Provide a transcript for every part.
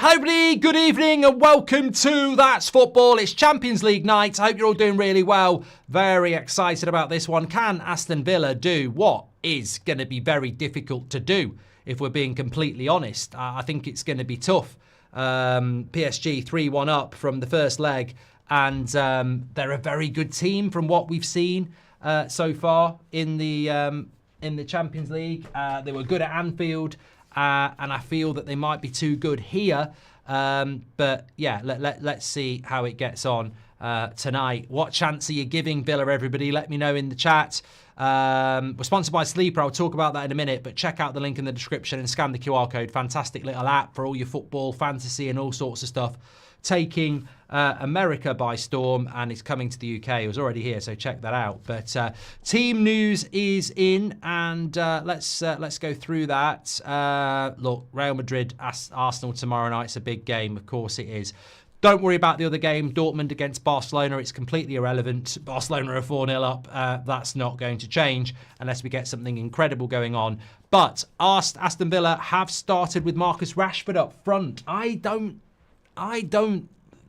Hi everybody, good evening and welcome to That's Football. It's Champions League night. I hope you're all doing really well. Very excited about this one. Can Aston Villa do what is going to be very difficult to do, if we're being completely honest? I think it's going to be tough. PSG 3-1 up from the first leg, and they're a very good team from what we've seen so far in the Champions League. They were good at Anfield. And I feel that they might be too good here. But yeah, let's see how it gets on tonight. What chance are you giving Villa, everybody? Let me know in the chat. We're sponsored by Sleeper. I'll talk about that in a minute. But check out the link in the description and scan the QR code. Fantastic little app for all your football, fantasy and all sorts of stuff. Taking America by storm, and it's coming to the UK. It was already here, so check that out. But team news is in, and let's go through that. Look, Real Madrid, Arsenal tomorrow night's a big game. Of course it is. Don't worry about the other game, Dortmund against Barcelona. It's completely irrelevant. Barcelona are 4-0 up. That's not going to change unless we get something incredible going on. But Aston Villa have started with Marcus Rashford up front. I don't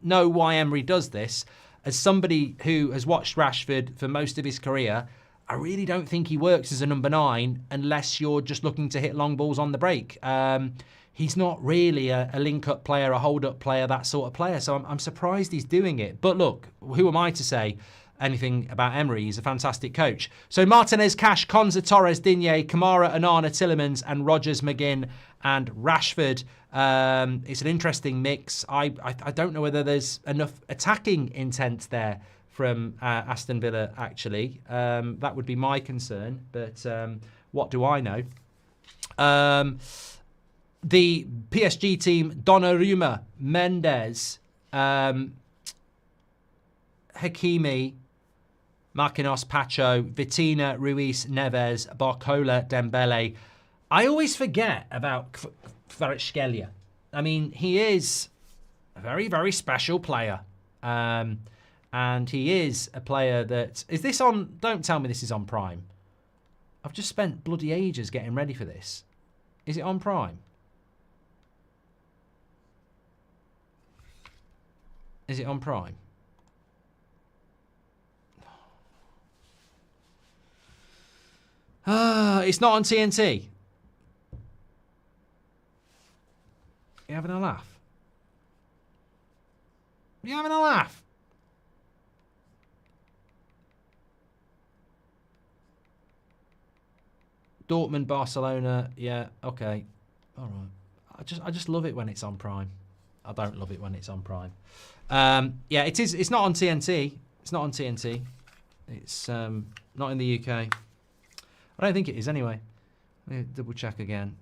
know why Emery does this. As somebody who has watched Rashford for most of his career, I really don't think he works as a number 9 unless you're just looking to hit long balls on the break. He's not really a link-up player, a hold-up player, that sort of player. So I'm surprised he's doing it. But look, who am I to say anything about Emery? He's a fantastic coach. So Martinez, Cash, Konza, Torres, Digne, Kamara, Onana, Tielemans, and Rodgers, McGinn, and Rashford. It's an interesting mix. I don't know whether there's enough attacking intent there from Aston Villa, actually. That would be my concern, but what do I know? The PSG team, Donnarumma, Mendes, Hakimi, Marquinhos, Pacho, Vitina, Ruiz, Neves, Barcola, Dembele. I always forget about Kvaratskhelia. I mean, he is a very, very special player. And he is a player that... Is this on... Don't tell me this is on Prime. I've just spent bloody ages getting ready for this. Is it on Prime? Is it on Prime? It's not on TNT. You having a laugh? You having a laugh? Dortmund, Barcelona. Yeah, okay. All right. I just love it when it's on Prime. I don't love it when it's on Prime. Yeah, it is. It's not on TNT. It's not on TNT. It's not in the UK. I don't think it is anyway. Let me double check again.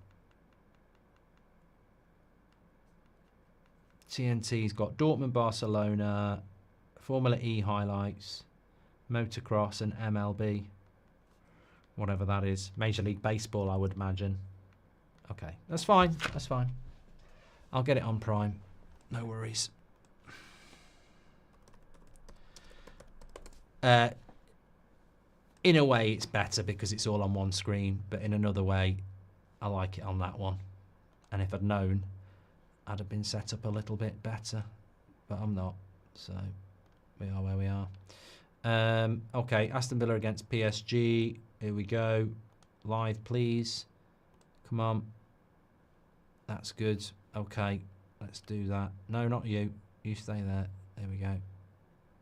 TNT's got Dortmund, Barcelona, Formula E highlights, motocross, and MLB. Whatever that is. Major League Baseball, I would imagine. Okay, that's fine. That's fine. I'll get it on Prime. No worries. In a way, it's better because it's all on one screen, but in another way, I like it on that one. And if I'd known, I'd have been set up a little bit better, but I'm not. So we are where we are. Okay, Aston Villa against PSG. Here we go. Live, please. Come on. That's good. Okay, let's do that. No, not you. You stay there. There we go.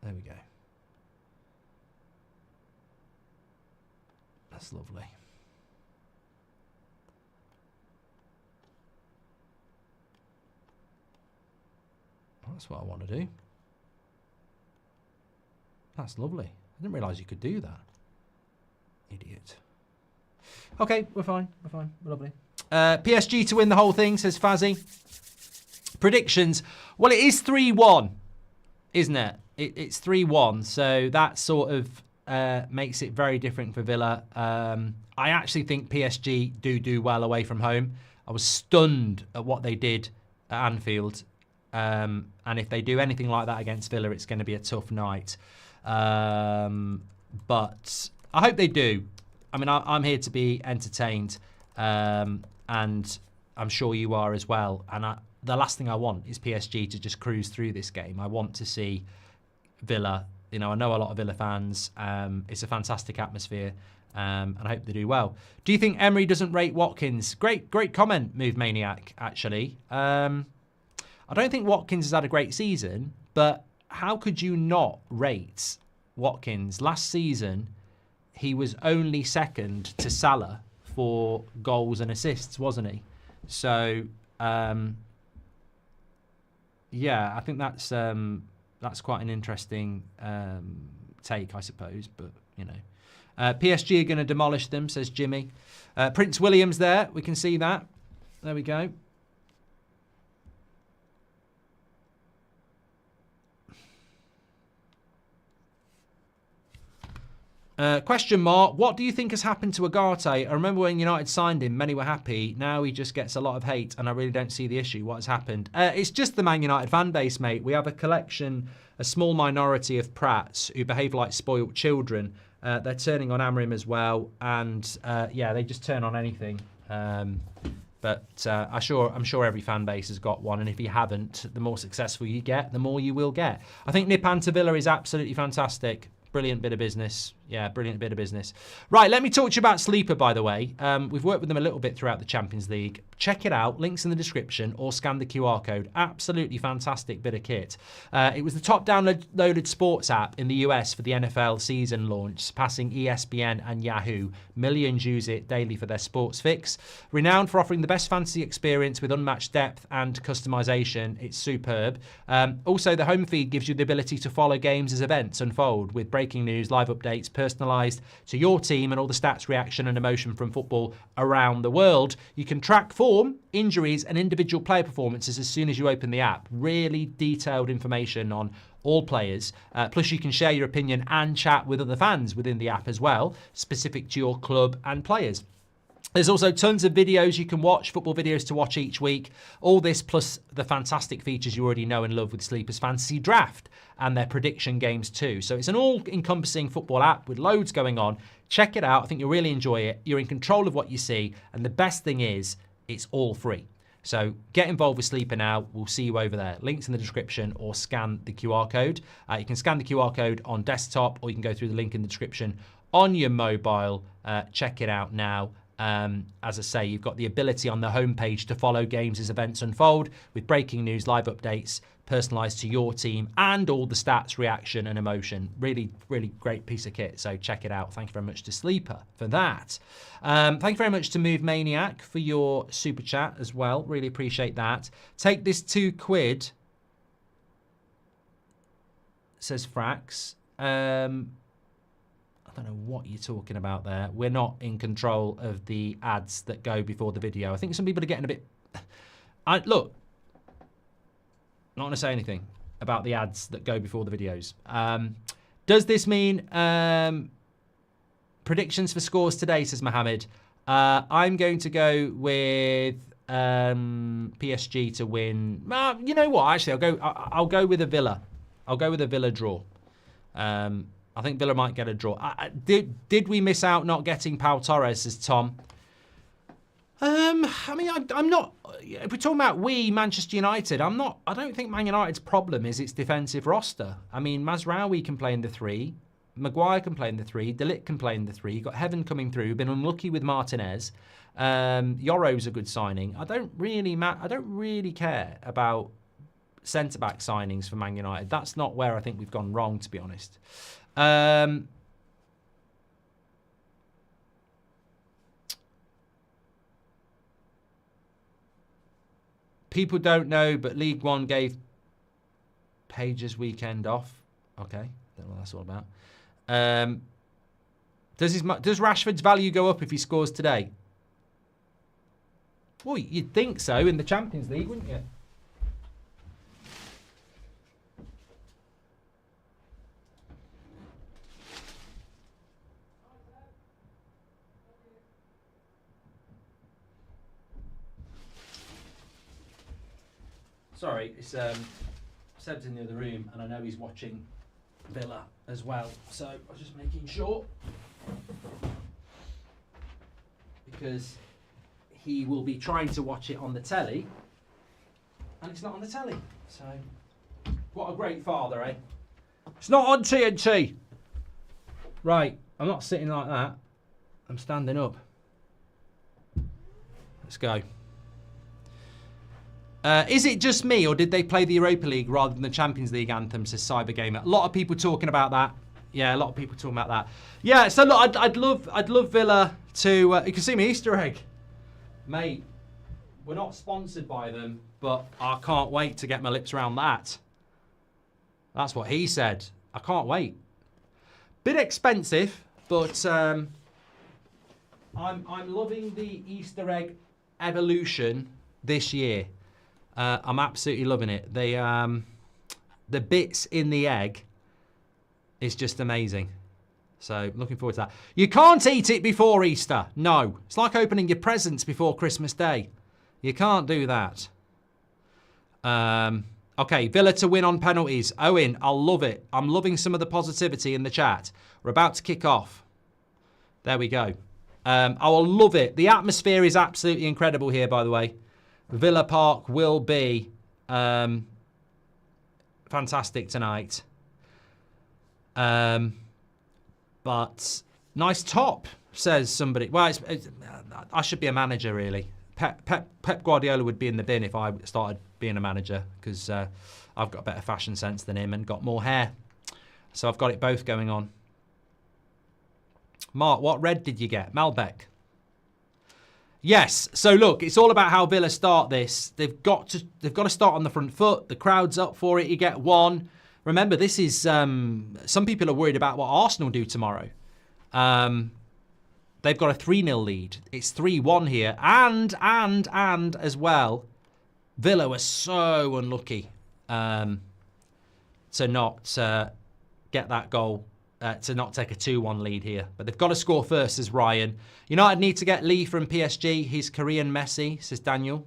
There we go. That's lovely. That's what I want to do. That's lovely. I didn't realise you could do that. Idiot. Okay, we're fine. We're fine. We're lovely. PSG to win the whole thing, says Fazzy. Predictions. Well, it is 3-1, isn't it? It's 3-1, so that sort of makes it very different for Villa. I actually think PSG do well away from home. I was stunned at what they did at Anfield. And if they do anything like that against Villa, it's going to be a tough night. But I hope they do. I mean, I'm here to be entertained, and I'm sure you are as well. And the last thing I want is PSG to just cruise through this game. I want to see Villa. You know, I know a lot of Villa fans. It's a fantastic atmosphere, and I hope they do well. Do you think Emery doesn't rate Watkins? Great comment, Move Maniac, actually. I don't think Watkins has had a great season, but how could you not rate Watkins? Last season, he was only second to Salah for goals and assists, wasn't he? So, yeah, I think that's quite an interesting take, I suppose. But, you know. PSG are going to demolish them, says Jimmy. Prince William's there. We can see that. There we go. Question mark. What do you think has happened to Agate? I remember when United signed him, many were happy. Now he just gets a lot of hate, and I really don't see the issue. What has happened? It's just the Man United fan base, mate. We have a collection, a small minority of prats who behave like spoilt children. They're turning on Amrim as well, and yeah, they just turn on anything. But I'm sure every fan base has got one, and if you haven't, the more successful you get, the more you will get. I think Nipan Villa is absolutely fantastic. Brilliant bit of business. Yeah, brilliant bit of business. Right, let me talk to you about Sleeper, by the way. We've worked with them a little bit throughout the Champions League. Check it out. Links in the description or scan the QR code. Absolutely fantastic bit of kit. It was the top downloaded sports app in the US for the NFL season launch, passing ESPN and Yahoo. Millions use it daily for their sports fix. Renowned for offering the best fantasy experience with unmatched depth and customization. It's superb. Also, the home feed gives you the ability to follow games as events unfold with breaking news, live updates, personalised to your team and all the stats, reaction and emotion from football around the world. You can track form, injuries and individual player performances as soon as you open the app. Really detailed information on all players. Plus you can share your opinion and chat with other fans within the app as well, specific to your club and players. There's also tons of videos you can watch, football videos to watch each week. All this plus the fantastic features you already know and love with Sleeper's Fantasy Draft and their prediction games too. So it's an all-encompassing football app with loads going on. Check it out. I think you'll really enjoy it. You're in control of what you see. And the best thing is, it's all free. So get involved with Sleeper now. We'll see you over there. Links in the description or scan the QR code. You can scan the QR code on desktop or you can go through the link in the description on your mobile. Check it out now. As I say, you've got the ability on the homepage to follow games as events unfold with breaking news, live updates, personalised to your team and all the stats, reaction and emotion. Really, really great piece of kit. So check it out. Thank you very much to Sleeper for that. Thank you very much to Move Maniac for your super chat as well. Really appreciate that. Take this £2, says Frax. I don't know what you're talking about there. We're not in control of the ads that go before the video. I think some people are getting a bit... Look, not going to say anything about the ads that go before the videos. Does this mean predictions for scores today, says Mohammed? I'm going to go with PSG to win. You know what? Actually, I'll go with a Villa. I'll go with a Villa draw. I think Villa might get a draw. Did we miss out not getting Pau Torres, says Tom? I mean, I'm not... If we're talking about Manchester United, I don't think Man United's problem is its defensive roster. I mean, Mazraoui can play in the 3. Maguire can play in the 3. De Ligt can play in the 3. You've got Heaven coming through. Been unlucky with Martinez. Yoro's a good signing. I don't really care about centre-back signings for Man United. That's not where I think we've gone wrong, to be honest. People don't know, but League One gave Page's weekend off. Okay, don't know what that's all about. Does Rashford's value go up if he scores today? Well, you'd think so in the Champions League, wouldn't you? Sorry, it's Seb's in the other room, and I know he's watching Villa as well. So I was just making sure, because he will be trying to watch it on the telly, and it's not on the telly. So, what a great father, eh? It's not on TNT. Right, I'm not sitting like that. I'm standing up. Let's go. Is it just me, or did they play the Europa League rather than the Champions League anthem, says Cybergamer? A lot of people talking about that. Yeah, a lot of people talking about that. Yeah, so look, I'd love Villa to... you can see my Easter egg. Mate, we're not sponsored by them, but I can't wait to get my lips around that. That's what he said. I can't wait. Bit expensive, but I'm loving the Easter egg evolution this year. I'm absolutely loving it. The bits in the egg is just amazing. So looking forward to that. You can't eat it before Easter. No. It's like opening your presents before Christmas Day. You can't do that. Okay, Villa to win on penalties. Owen, I'll love it. I'm loving some of the positivity in the chat. We're about to kick off. There we go. I will love it. The atmosphere is absolutely incredible here, by the way. Villa Park will be fantastic tonight. But nice top, says somebody. Well, I should be a manager, really. Pep Guardiola would be in the bin if I started being a manager, because I've got better fashion sense than him and got more hair. So I've got it both going on. Mark, what red did you get? Malbec. Yes. So look, it's all about how Villa start this. They've got to start on the front foot. The crowd's up for it. You get one. Remember, this is some people are worried about what Arsenal do tomorrow. They've got a 3-0 lead. It's 3-1 here, and as well, Villa were so unlucky to not get that goal. To not take a 2-1 lead here. But they've got to score first, says Ryan. United need to get Lee from PSG. He's Korean Messi, says Daniel.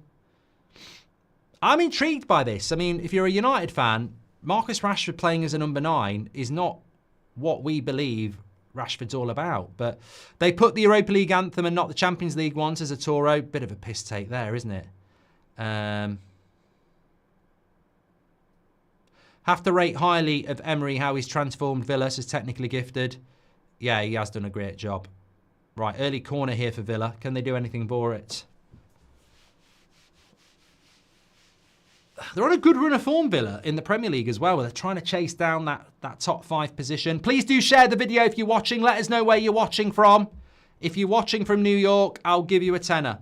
I'm intrigued by this. I mean, if you're a United fan, Marcus Rashford playing as a number 9 is not what we believe Rashford's all about. But they put the Europa League anthem and not the Champions League one, says a Toro. Bit of a piss take there, isn't it? Have to rate highly of Emery how he's transformed Villa as technically gifted. Yeah, he has done a great job. Right, early corner here for Villa. Can they do anything for it? They're on a good run of form, Villa, in the Premier League as well, where they're trying to chase down that top 5 position. Please do share the video if you're watching. Let us know where you're watching from. If you're watching from New York, I'll give you a tenner.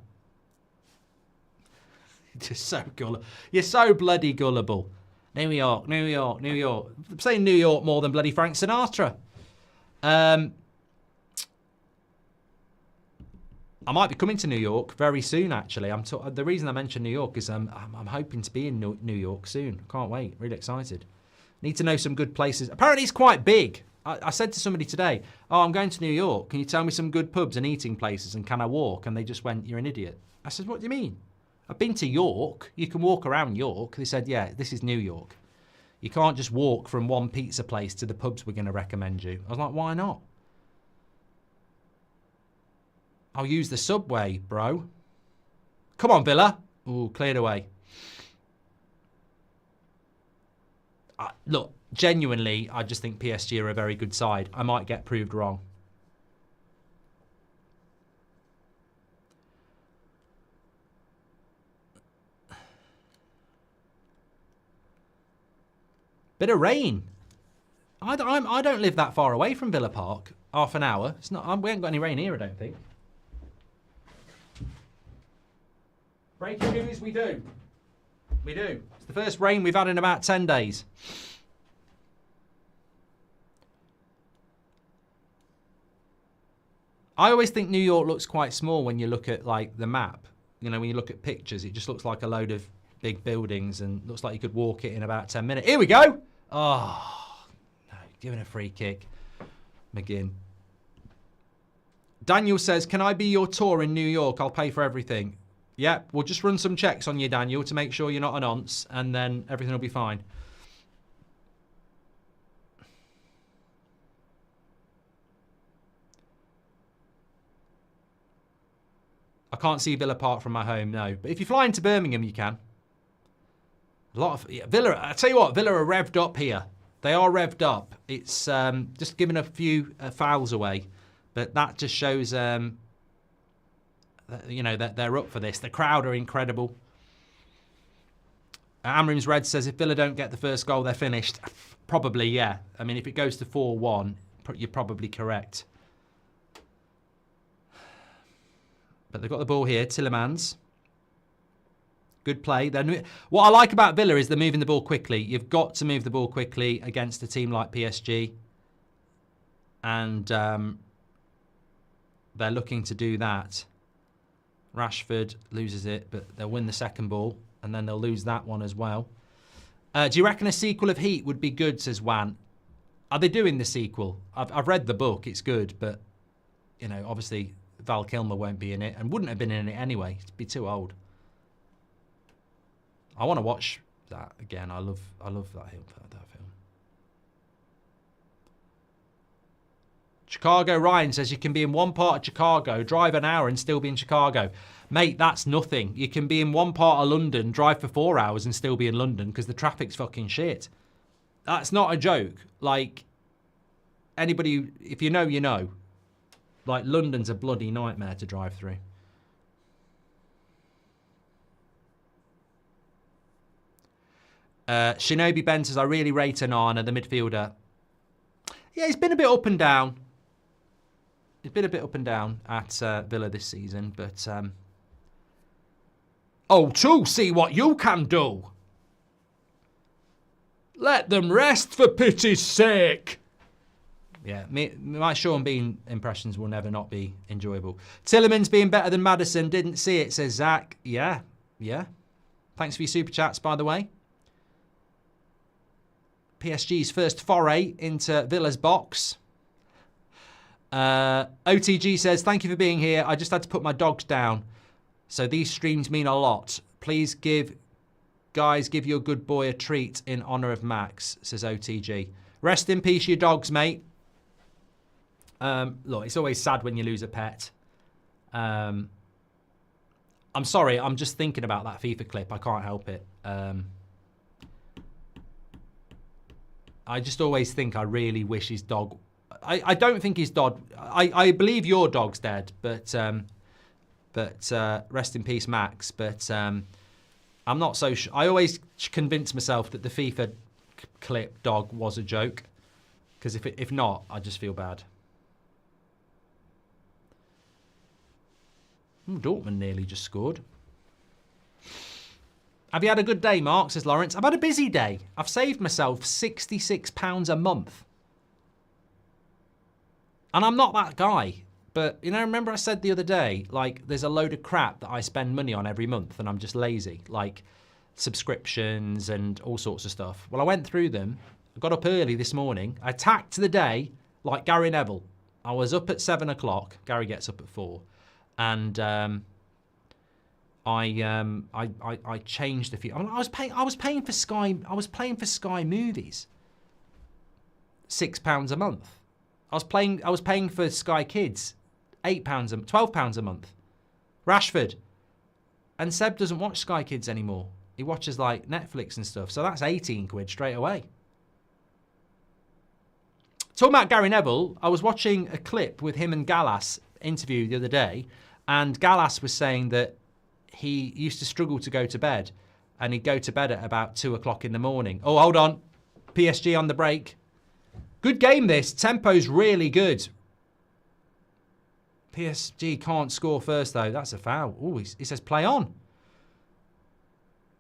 Just so gullible. You're so bloody gullible. New York, New York, New York. I'm saying New York more than bloody Frank Sinatra. I might be coming to New York very soon, actually. The reason I mention New York is I'm hoping to be in New York soon. Can't wait. Really excited. Need to know some good places. Apparently, it's quite big. I said to somebody today, oh, I'm going to New York. Can you tell me some good pubs and eating places, and can I walk? And they just went, you're an idiot. I said, what do you mean? I've been to York. You can walk around York. They said, yeah, this is New York. You can't just walk from one pizza place to the pubs we're going to recommend you. I was like, why not? I'll use the subway, bro. Come on, Villa. Ooh, cleared away. Look, genuinely, I just think PSG are a very good side. I might get proved wrong. Bit of rain. I don't live that far away from Villa Park. Half an hour. It's not. We haven't got any rain here, I don't think. Breaking news, we do. We do. It's the first rain we've had in about 10 days. I always think New York looks quite small when you look at like the map. You know, when you look at pictures, it just looks like a load of big buildings and looks like you could walk it in about 10 minutes. Here we go. Oh, no, giving a free kick. McGinn. Daniel says, can I be your tour in New York? I'll pay for everything. Yeah, we'll just run some checks on you, Daniel, to make sure you're not an nonce, and then everything will be fine. I can't see Villa Park from my home, no. But if you fly into Birmingham, you can. A lot of Villa. I tell you what, Villa are revved up here. They are revved up. It's just giving a few fouls away, but that just shows, that they're up for this. The crowd are incredible. Amrim's Red says if Villa don't get the first goal, they're finished. Probably, yeah. I mean, if it goes to 4-1, you're probably correct. But they've got the ball here. Tillemans. Good play. What I like about Villa is they're moving the ball quickly. You've got to move the ball quickly against a team like PSG. And they're looking to do that. Rashford loses it, but they'll win the second ball. And then they'll lose that one as well. Do you reckon a sequel of Heat would be good, says Wan? Are they doing the sequel? I've read the book. It's good, but, obviously Val Kilmer won't be in it and wouldn't have been in it anyway. He'd be too old. I want to watch that again. I love that film. Chicago Ryan says you can be in one part of Chicago, drive an hour and still be in Chicago. Mate, that's nothing. You can be in one part of London, drive for 4 hours and still be in London because the traffic's fucking shit. That's not a joke. Like, anybody, if you know, you know. Like, London's a bloody nightmare to drive through. Shinobi Ben says, I really rate Onana, the midfielder. Yeah, he's been a bit up and down. He's been a bit up and down at Villa this season, but... Oh, to see what you can do. Let them rest for pity's sake. Yeah, my Sean Bean impressions will never not be enjoyable. Tillemans being better than Maddison. Didn't see it, says Zach. Yeah. Thanks for your super chats, by the way. PSG's first foray into Villa's box. OTG says, thank you for being here. I just had to put my dogs down. So these streams mean a lot. Please give your good boy a treat in honour of Max, says OTG. Rest in peace, your dogs, mate. Look, it's always sad when you lose a pet. I'm sorry, I'm just thinking about that FIFA clip. I can't help it. I just always think I really wish his dog... I don't think his dog... I believe your dog's dead, but rest in peace, Max. But I'm not so sure. I always convince myself that the FIFA clip dog was a joke. Because if not, I just feel bad. Dortmund nearly just scored. Have you had a good day, Mark, says Lawrence. I've had a busy day. I've saved myself £66 a month. And I'm not that guy. But, remember I said the other day, like, there's a load of crap that I spend money on every month and I'm just lazy. Like, subscriptions and all sorts of stuff. Well, I went through them. I got up early this morning. I attacked the day like Gary Neville. I was up at 7 o'clock. Gary gets up at 4. And I changed a few. I was paying for Sky. I was paying for Sky Movies. £6 a month. I was paying for Sky Kids. £12 a month. Rashford. And Seb doesn't watch Sky Kids anymore. He watches like Netflix and stuff. So that's 18 quid straight away. Talking about Gary Neville, I was watching a clip with him and Gallas interview the other day. And Gallas was saying that he used to struggle to go to bed. And he'd go to bed at about 2 o'clock in the morning. Oh, hold on. PSG on the break. Good game this. Tempo's really good. PSG can't score first, though. That's a foul. Oh, he says play on.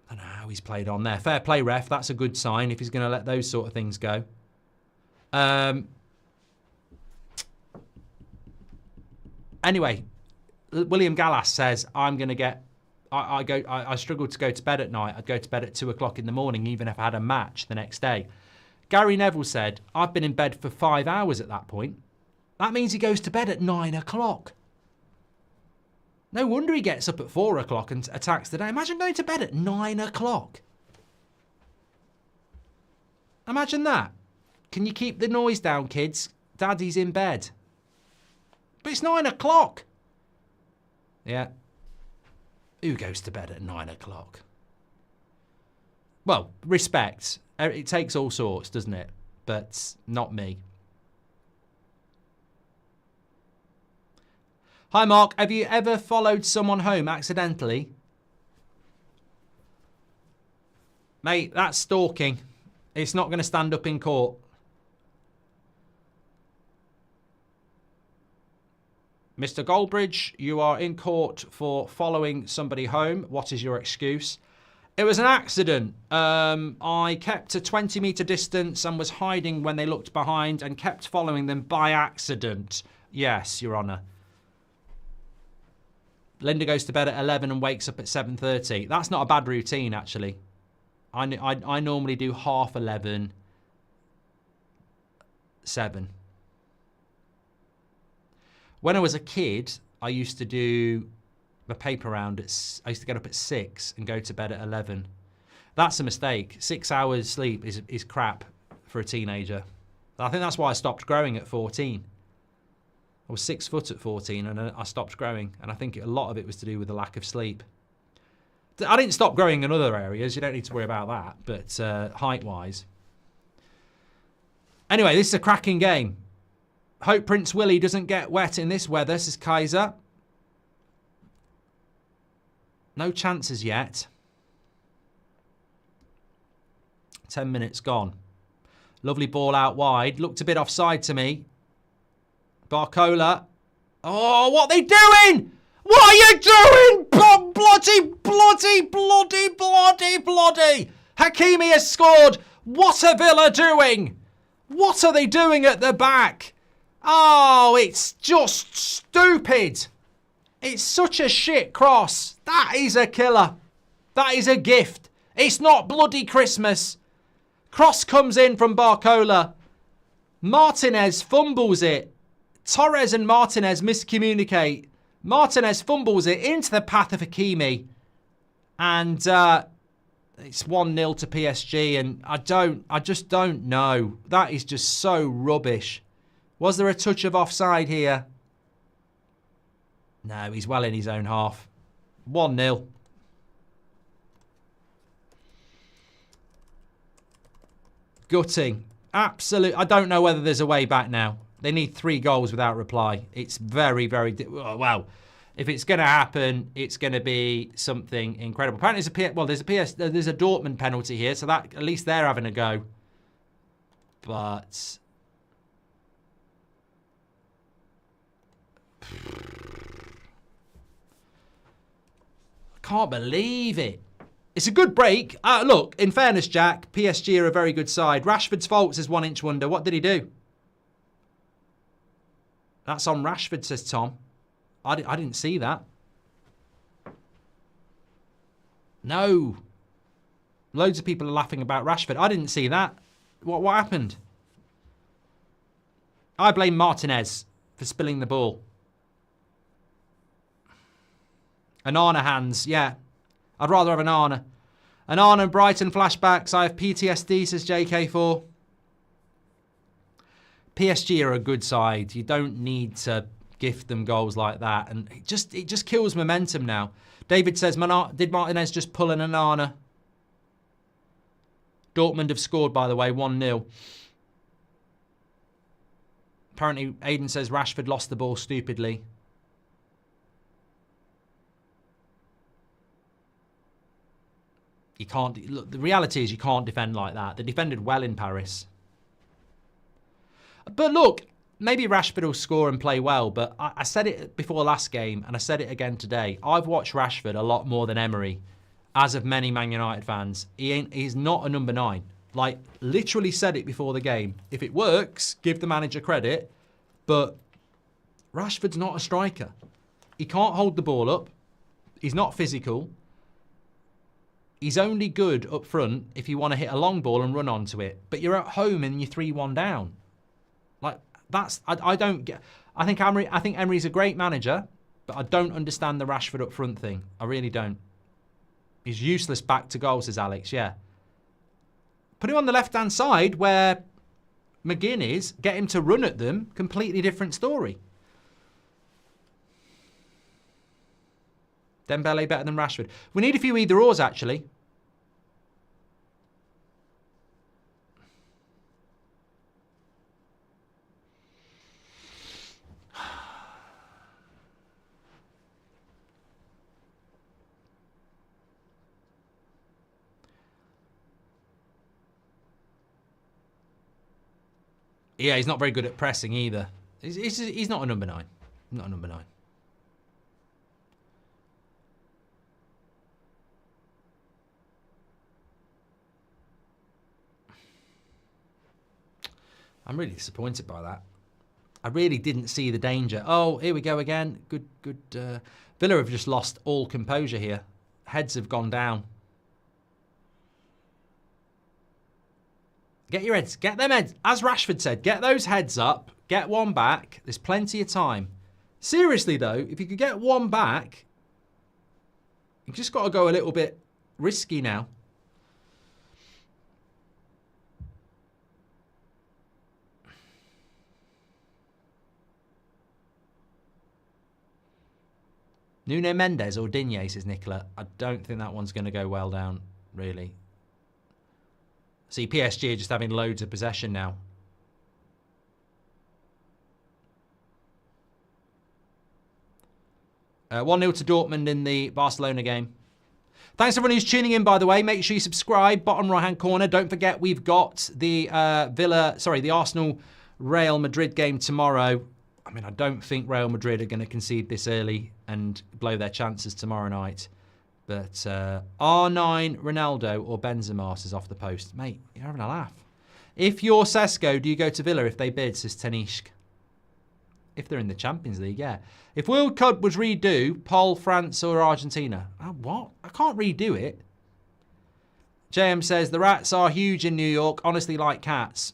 I don't know how he's played on there. Fair play, ref. That's a good sign if he's going to let those sort of things go. Anyway, William Gallas says, I'm going to get... I struggle to go to bed at night. I'd go to bed at 2 o'clock in the morning, even if I had a match the next day. Gary Neville said, I've been in bed for 5 hours at that point. That means he goes to bed at 9 o'clock. No wonder he gets up at 4 o'clock and attacks the day. Imagine going to bed at 9 o'clock. Imagine that. Can you keep the noise down, kids? Daddy's in bed. But it's 9 o'clock. Yeah. Who goes to bed at 9 o'clock? Well, respect. It takes all sorts, doesn't it? But not me. Hi, Mark. Have you ever followed someone home accidentally? Mate, that's stalking. It's not going to stand up in court. Mr. Goldbridge, you are in court for following somebody home. What is your excuse? It was an accident. I kept a 20-metre distance and was hiding when they looked behind and kept following them by accident. Yes, Your Honour. Linda goes to bed at 11 and wakes up at 7:30. That's not a bad routine, actually. I normally do half 11, 7. When I was a kid, I used to do the paper round. I used to get up at 6 and go to bed at 11. That's a mistake. 6 hours sleep is crap for a teenager. I think that's why I stopped growing at 14. I was 6 foot at 14 and I stopped growing. And I think a lot of it was to do with the lack of sleep. I didn't stop growing in other areas. You don't need to worry about that. But height-wise. Anyway, this is a cracking game. Hope Prince Willie doesn't get wet in this weather, says Kaiser. No chances yet. 10 minutes gone. Lovely ball out wide. Looked a bit offside to me. Barcola. Oh, what are they doing? What are you doing? Bloody. Hakimi has scored. What are Villa doing? What are they doing at the back? Oh, it's just stupid. It's such a shit cross. That is a killer. That is a gift. It's not bloody Christmas. Cross comes in from Barcola. Martinez fumbles it. Torres and Martinez miscommunicate. Martinez fumbles it into the path of Hakimi. And it's 1-0 to PSG. And I just don't know. That is just so rubbish. Was there a touch of offside here? No, he's well in his own half. 1-0. Gutting. Absolute. I don't know whether there's a way back now. They need 3 goals without reply. It's very, very... Well, if it's going to happen, it's going to be something incredible. Apparently, there's a Dortmund penalty here, so that at least they're having a go. But... Can't believe it. It's a good break. Look, in fairness, Jack, PSG are a very good side. Rashford's fault says 1 inch wonder. What did he do? That's on Rashford, says Tom. I didn't see that. No. Loads of people are laughing about Rashford. I didn't see that. What happened? I blame Martinez for spilling the ball. Anana hands, yeah. I'd rather have Anana. Anana and Brighton flashbacks. I have PTSD, says JK4. PSG are a good side. You don't need to gift them goals like that. And it just kills momentum now. David says, did Martinez just pull an Anana? Dortmund have scored, by the way, 1-0. Apparently, Aiden says Rashford lost the ball stupidly. You can't... Look, the reality is you can't defend like that. They defended well in Paris. But look, maybe Rashford will score and play well, but I said it before last game, and I said it again today. I've watched Rashford a lot more than Emery, as of many Man United fans. He's not a number 9. Like, literally said it before the game. If it works, give the manager credit, but Rashford's not a striker. He can't hold the ball up. He's not physical. He's only good up front if you want to hit a long ball and run onto it. But you're at home and you're 3-1 down. Like, that's... I don't get... I think Emery's a great manager, but I don't understand the Rashford up front thing. I really don't. He's useless back to goal, says Alex. Yeah. Put him on the left-hand side where McGinn is. Get him to run at them. Completely different story. Dembele better than Rashford. We need a few either-ors, actually. Yeah, he's not very good at pressing either. He's not a number 9. Not a number 9. I'm really disappointed by that. I really didn't see the danger. Oh, here we go again. Good. Villa have just lost all composure here. Heads have gone down. Get your heads. Get them heads. As Rashford said, get those heads up. Get one back. There's plenty of time. Seriously, though, if you could get one back, you've just got to go a little bit risky now. Nuno Mendes or Digne, says Nicola. I don't think that one's going to go well down, really. See, PSG are just having loads of possession now. Uh, 1-0 to Dortmund in the Barcelona game. Thanks everyone who's tuning in, by the way. Make sure you subscribe, bottom right-hand corner. Don't forget, we've got the the Arsenal Real Madrid game tomorrow. I mean, I don't think Real Madrid are going to concede this early and blow their chances tomorrow night. But R9 Ronaldo or Benzema says off the post. Mate, you're having a laugh. If you're Sesko, do you go to Villa if they bid, says Tanishk. If they're in the Champions League, yeah. If World Cup was redo, Pol, France or Argentina? Oh, what? I can't redo it. JM says, the Rats are huge in New York, honestly like cats.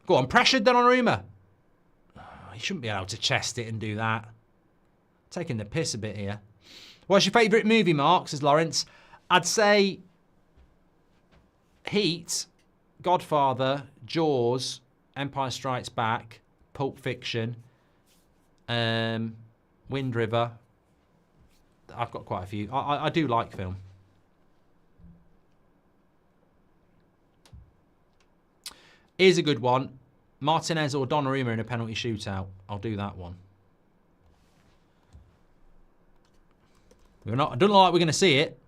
Go on, pressured Donnarumma. Oh, he shouldn't be able to chest it and do that. Taking the piss a bit here. What's your favourite movie, Mark, says Lawrence? I'd say Heat, Godfather, Jaws, Empire Strikes Back, Pulp Fiction, Wind River. I've got quite a few. I do like film. Here's a good one. Martinez or Donnarumma in a penalty shootout. I'll do that one. I don't know like we're going to see it.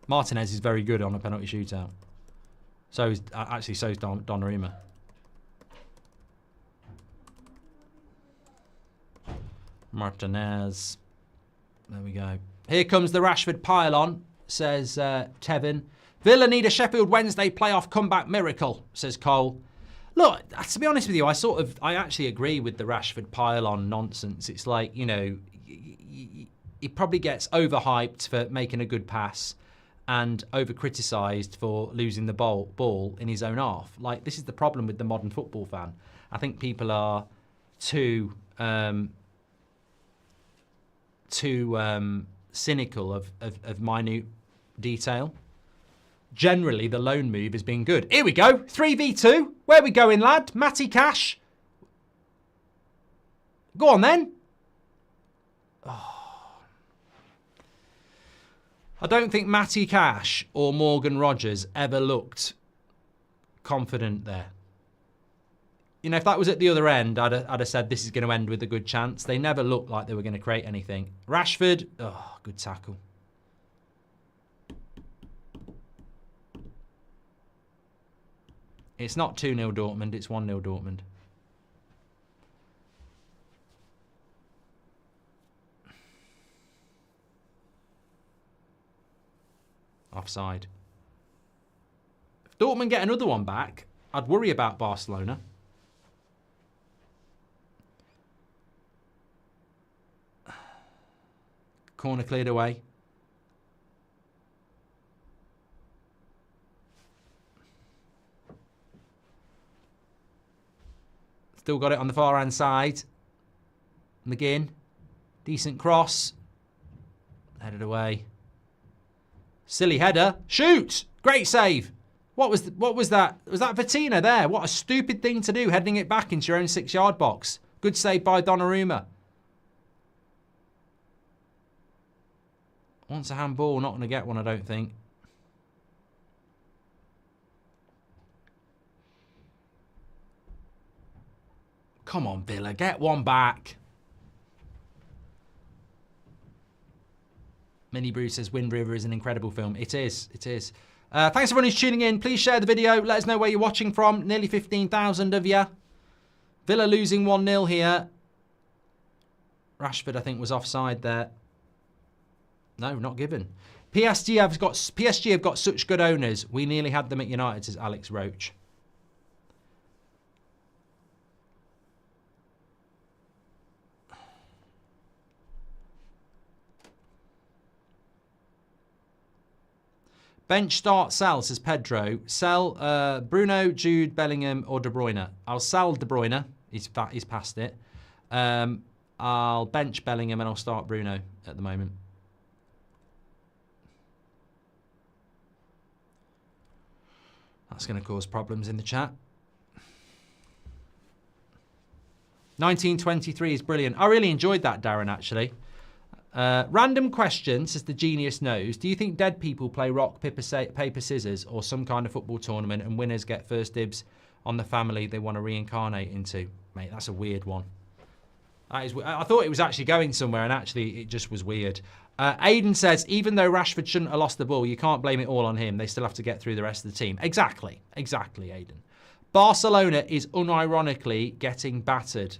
Martinez is very good on a penalty shootout. So is Donnarumma. Martinez. There we go. Here comes the Rashford pile-on, says Tevin. Villa need a Sheffield Wednesday playoff comeback miracle, says Cole. Look, to be honest with you, I actually agree with the Rashford pile-on nonsense. It's like, you know, he probably gets overhyped for making a good pass and over-criticised for losing the ball in his own half. Like, this is the problem with the modern football fan. I think people are too cynical of minute detail. Generally, the loan move has been good. Here we go. 3v2. Where we going, lad? Matty Cash. Go on, then. Oh. I don't think Matty Cash or Morgan Rogers ever looked confident there. You know, if that was at the other end, I'd have said this is going to end with a good chance. They never looked like they were going to create anything. Rashford. Oh, good tackle. It's not 2-0 Dortmund, it's 1-0 Dortmund. Offside. If Dortmund get another one back, I'd worry about Barcelona. Corner cleared away. Still got it on the far hand side. McGinn. Decent cross. Headed away. Silly header. Shoot! Great save. What was that? Was that Vitina there? What a stupid thing to do, heading it back into your own 6-yard box. Good save by Donnarumma. Wants a handball. Not going to get one, I don't think. Come on, Villa. Get one back. Minnie Bruce says Wind River is an incredible film. It is. It is. Thanks everyone who's tuning in. Please share the video. Let us know where you're watching from. Nearly 15,000 of you. Villa losing 1-0 here. Rashford, I think, was offside there. No, not given. PSG have got such good owners. We nearly had them at United, says Alex Roach. Bench start sell, says Pedro. Sell Bruno, Jude, Bellingham or De Bruyne. I'll sell De Bruyne. He's past it. I'll bench Bellingham and I'll start Bruno at the moment. That's going to cause problems in the chat. 1923 is brilliant. I really enjoyed that, Darren, actually. Random question, says the genius knows. Do you think dead people play rock, paper, scissors or some kind of football tournament and winners get first dibs on the family they want to reincarnate into? Mate, that's a weird one. That is, I thought it was actually going somewhere and actually it just was weird. Aiden says, even though Rashford shouldn't have lost the ball, you can't blame it all on him. They still have to get through the rest of the team. Exactly. Exactly, Aiden. Barcelona is unironically getting battered.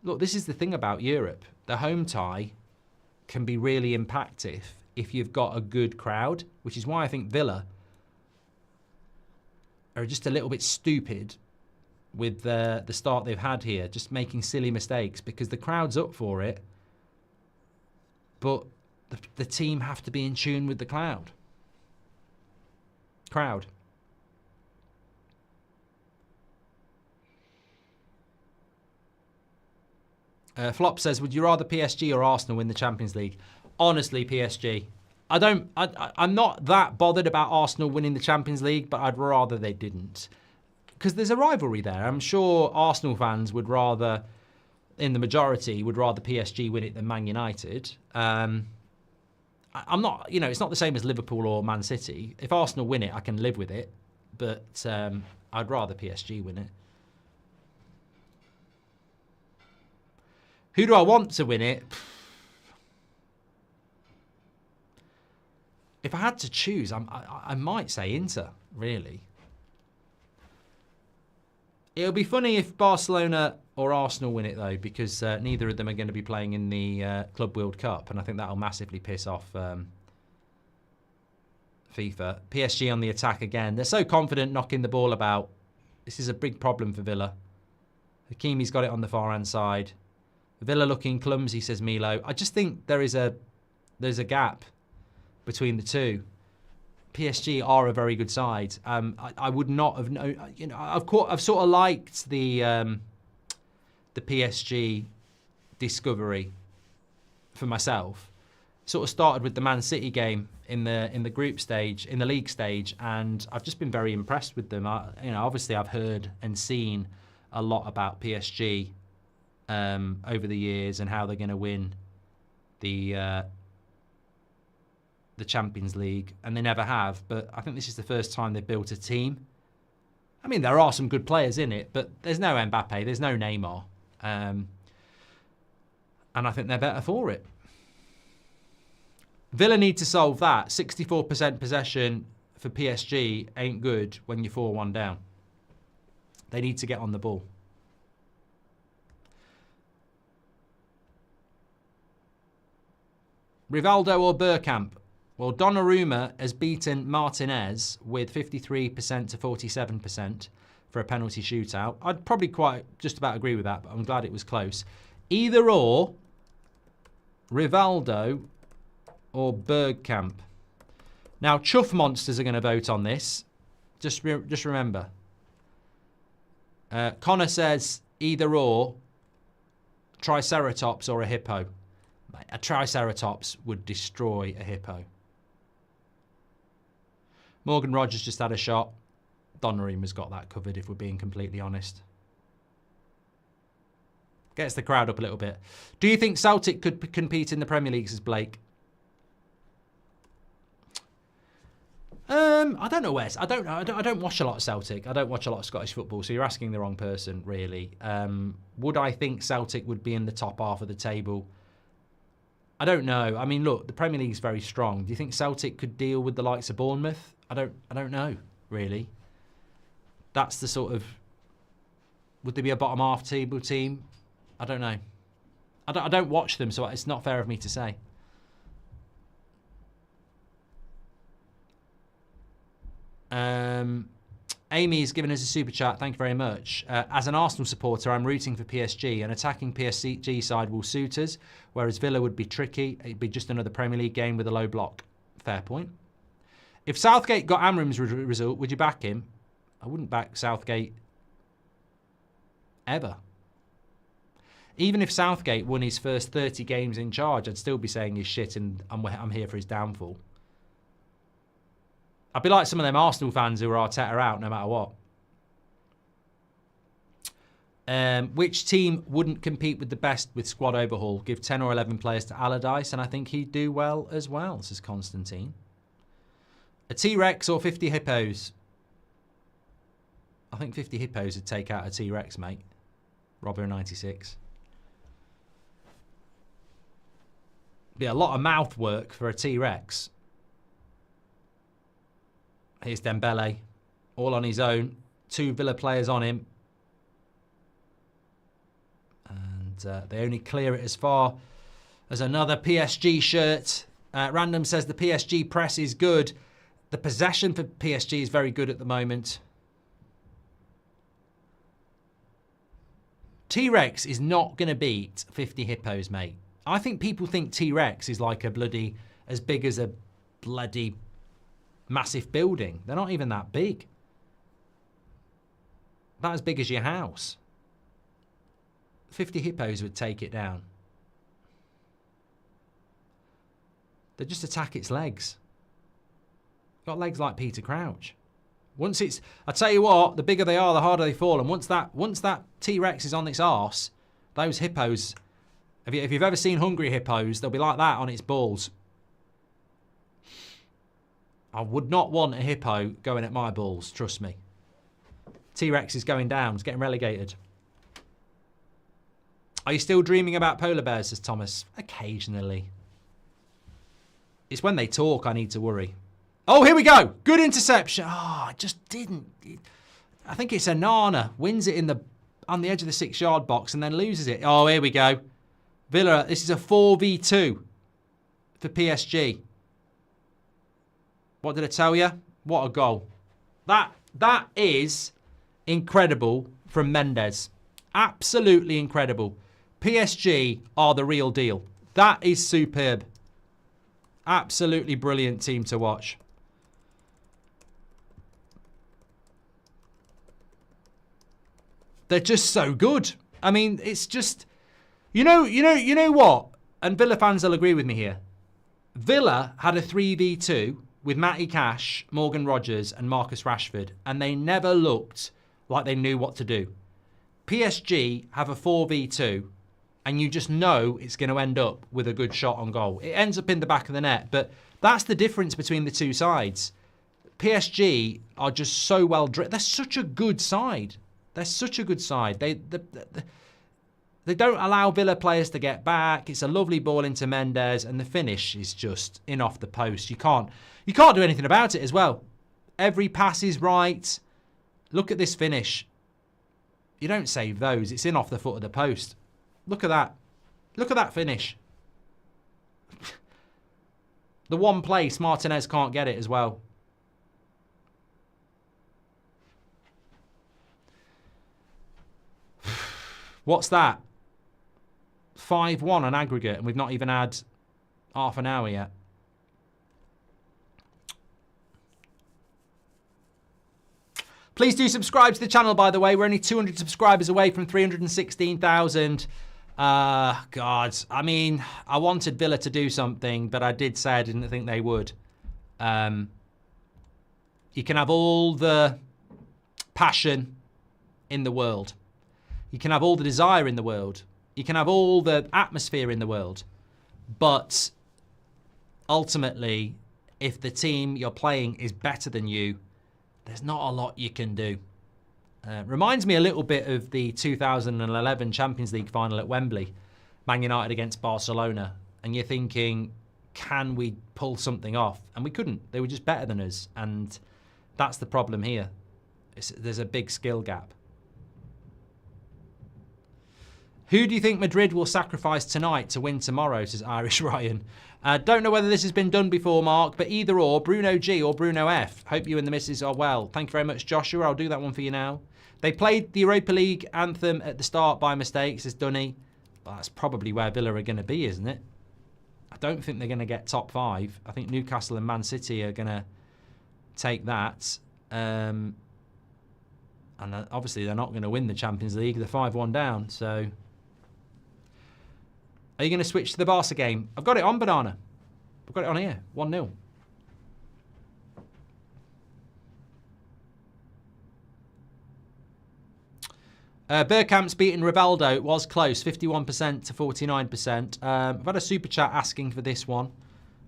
Look, this is the thing about Europe. The home tie can be really impactful if you've got a good crowd, which is why I think Villa are just a little bit stupid with the start they've had here, just making silly mistakes because the crowd's up for it, but the team have to be in tune with the crowd. Flop says, would you rather PSG or Arsenal win the Champions League? Honestly, PSG. I'm not that bothered about Arsenal winning the Champions League, but I'd rather they didn't. Because there's a rivalry there. I'm sure Arsenal fans would rather, in the majority, would rather PSG win it than Man United. I'm not, it's not the same as Liverpool or Man City. If Arsenal win it, I can live with it. But I'd rather PSG win it. Who do I want to win it? If I had to choose, I might say Inter, really. It'll be funny if Barcelona or Arsenal win it, though, because neither of them are going to be playing in the Club World Cup, and I think that'll massively piss off FIFA. PSG on the attack again. They're so confident knocking the ball about. This is a big problem for Villa. Hakimi's got it on the far-hand side. Villa looking clumsy, says Milo. I just think there's a gap between the two. PSG are a very good side. I would not have known. I've sort of liked the PSG discovery for myself. Sort of started with the Man City game in the group stage, in the league stage, and I've just been very impressed with them. Obviously I've heard and seen a lot about PSG over the years and how they're going to win the Champions League, and they never have. But I think this is the first time they've built a team. I mean, there are some good players in it, but there's no Mbappe, there's no Neymar, and I think they're better for it. Villa need to solve that. 64% possession for PSG ain't good when you're 4-1 down. They need to get on the ball. Rivaldo or Bergkamp? Well, Donnarumma has beaten Martinez with 53% to 47% for a penalty shootout. I'd probably quite just about agree with that, but I'm glad it was close. Either or, Rivaldo or Bergkamp. Now, Chuff Monsters are going to vote on this. Just remember. Connor says either or, Triceratops or a hippo. A Triceratops would destroy a hippo. Morgan Rogers just had a shot. Donnarumma's got that covered, if we're being completely honest. Gets the crowd up a little bit. Do you think Celtic could compete in the Premier League, says Blake? I don't know, Wes. I don't watch a lot of Celtic. I don't watch a lot of Scottish football, so you're asking the wrong person, really. Would I think Celtic would be in the top half of the table I don't know. I mean, look, the Premier League is very strong. Do you think Celtic could deal with the likes of Bournemouth? I don't know, really. That's the sort of... Would they be a bottom half table team? I don't know. I don't watch them, so it's not fair of me to say. Amy's given us a super chat. Thank you very much. As an Arsenal supporter, I'm rooting for PSG. An attacking PSG side will suit us, whereas Villa would be tricky. It'd be just another Premier League game with a low block. Fair point. If Southgate got Amram's result, would you back him? I wouldn't back Southgate ever. Even if Southgate won his first 30 games in charge, I'd still be saying he's shit and I'm here for his downfall. I'd be like some of them Arsenal fans who are Arteta out no matter what. Which team wouldn't compete with the best with squad overhaul? Give 10 or 11 players to Allardyce and I think he'd do well as well, says Constantine. A T-Rex or 50 Hippos? I think 50 Hippos would take out a T-Rex, mate. Robber 96. Be a lot of mouth work for a T-Rex. Here's Dembele, all on his own. 2 Villa players on him. And they only clear it as far as another PSG shirt. Random says the PSG press is good. The possession for PSG is very good at the moment. T-Rex is not going to beat 50 Hippos, mate. I think people think T-Rex is like a bloody, as big as a bloody massive building. They're not even that big. About as big as your house. 50 Hippos would take it down. They just attack its legs. Got legs like Peter Crouch. Once it's, I tell you what, the bigger they are, the harder they fall. And once that T-Rex is on its arse, those hippos, if you've ever seen hungry hippos, they'll be like that on its balls. I would not want a hippo going at my balls, trust me. T-Rex is going down, it's getting relegated. Are you still dreaming about polar bears, says Thomas? Occasionally. It's when they talk I need to worry. Oh, here we go. Good interception. Oh, I just didn't. I think it's Anana. Wins it on the edge of the 6-yard box and then loses it. Oh, here we go. Villa, this is a 4v2 for PSG. What did I tell you? What a goal. That is incredible from Mendes. Absolutely incredible. PSG are the real deal. That is superb. Absolutely brilliant team to watch. They're just so good. I mean, it's just, you know what? And Villa fans will agree with me here. Villa had a 3v2 with Matty Cash, Morgan Rogers and Marcus Rashford, and they never looked like they knew what to do. PSG have a 4v2, and you just know it's going to end up with a good shot on goal. It ends up in the back of the net, but that's the difference between the two sides. PSG are just so well driven. They're such a good side. They're such a good side. They don't allow Villa players to get back. It's a lovely ball into Mendes, and the finish is just in off the post. You can't do anything about it as well. Every pass is right. Look at this finish. You don't save those. It's in off the foot of the post. Look at that. Look at that finish. The one place Martinez can't get it as well. What's that? 5-1 on aggregate, and we've not even had half an hour yet. Please do subscribe to the channel, by the way. We're only 200 subscribers away from 316,000. God, I mean, I wanted Villa to do something, but I did say I didn't think they would. You can have all the passion in the world. You can have all the desire in the world. You can have all the atmosphere in the world. But ultimately, if the team you're playing is better than you, there's not a lot you can do. Reminds me a little bit of the 2011 Champions League final at Wembley. Man United against Barcelona. And you're thinking, can we pull something off? And we couldn't. They were just better than us. And that's the problem here. There's a big skill gap. Who do you think Madrid will sacrifice tonight to win tomorrow, says Irish Ryan. Don't know whether this has been done before, Mark, but either or, Bruno G or Bruno F. Hope you and the missus are well. Thank you very much, Joshua. I'll do that one for you now. They played the Europa League anthem at the start by mistake, says Dunny. Well, that's probably where Villa are going to be, isn't it? I don't think they're going to get top 5. I think Newcastle and Man City are going to take that. And obviously they're not going to win the Champions League. They're 5-1 down, so... Are you going to switch to the Barca game? I've got it on, Banana. I've got it on here. 1-0. Bergkamp's beaten Rivaldo. It was close, 51% to 49%. I've had a super chat asking for this one.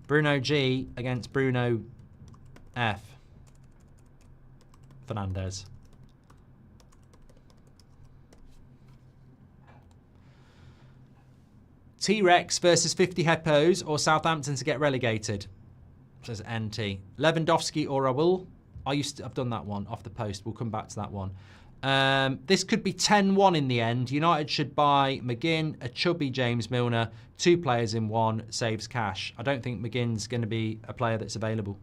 Bruno G against Bruno F. Fernandez. T-Rex versus 50 Hippos or Southampton to get relegated, says NT. Lewandowski or Raul. I've done that one off the post. We'll come back to that one. This could be 10-1 in the end. United should buy McGinn, a chubby James Milner, 2 players in one, saves cash. I don't think McGinn's going to be a player that's available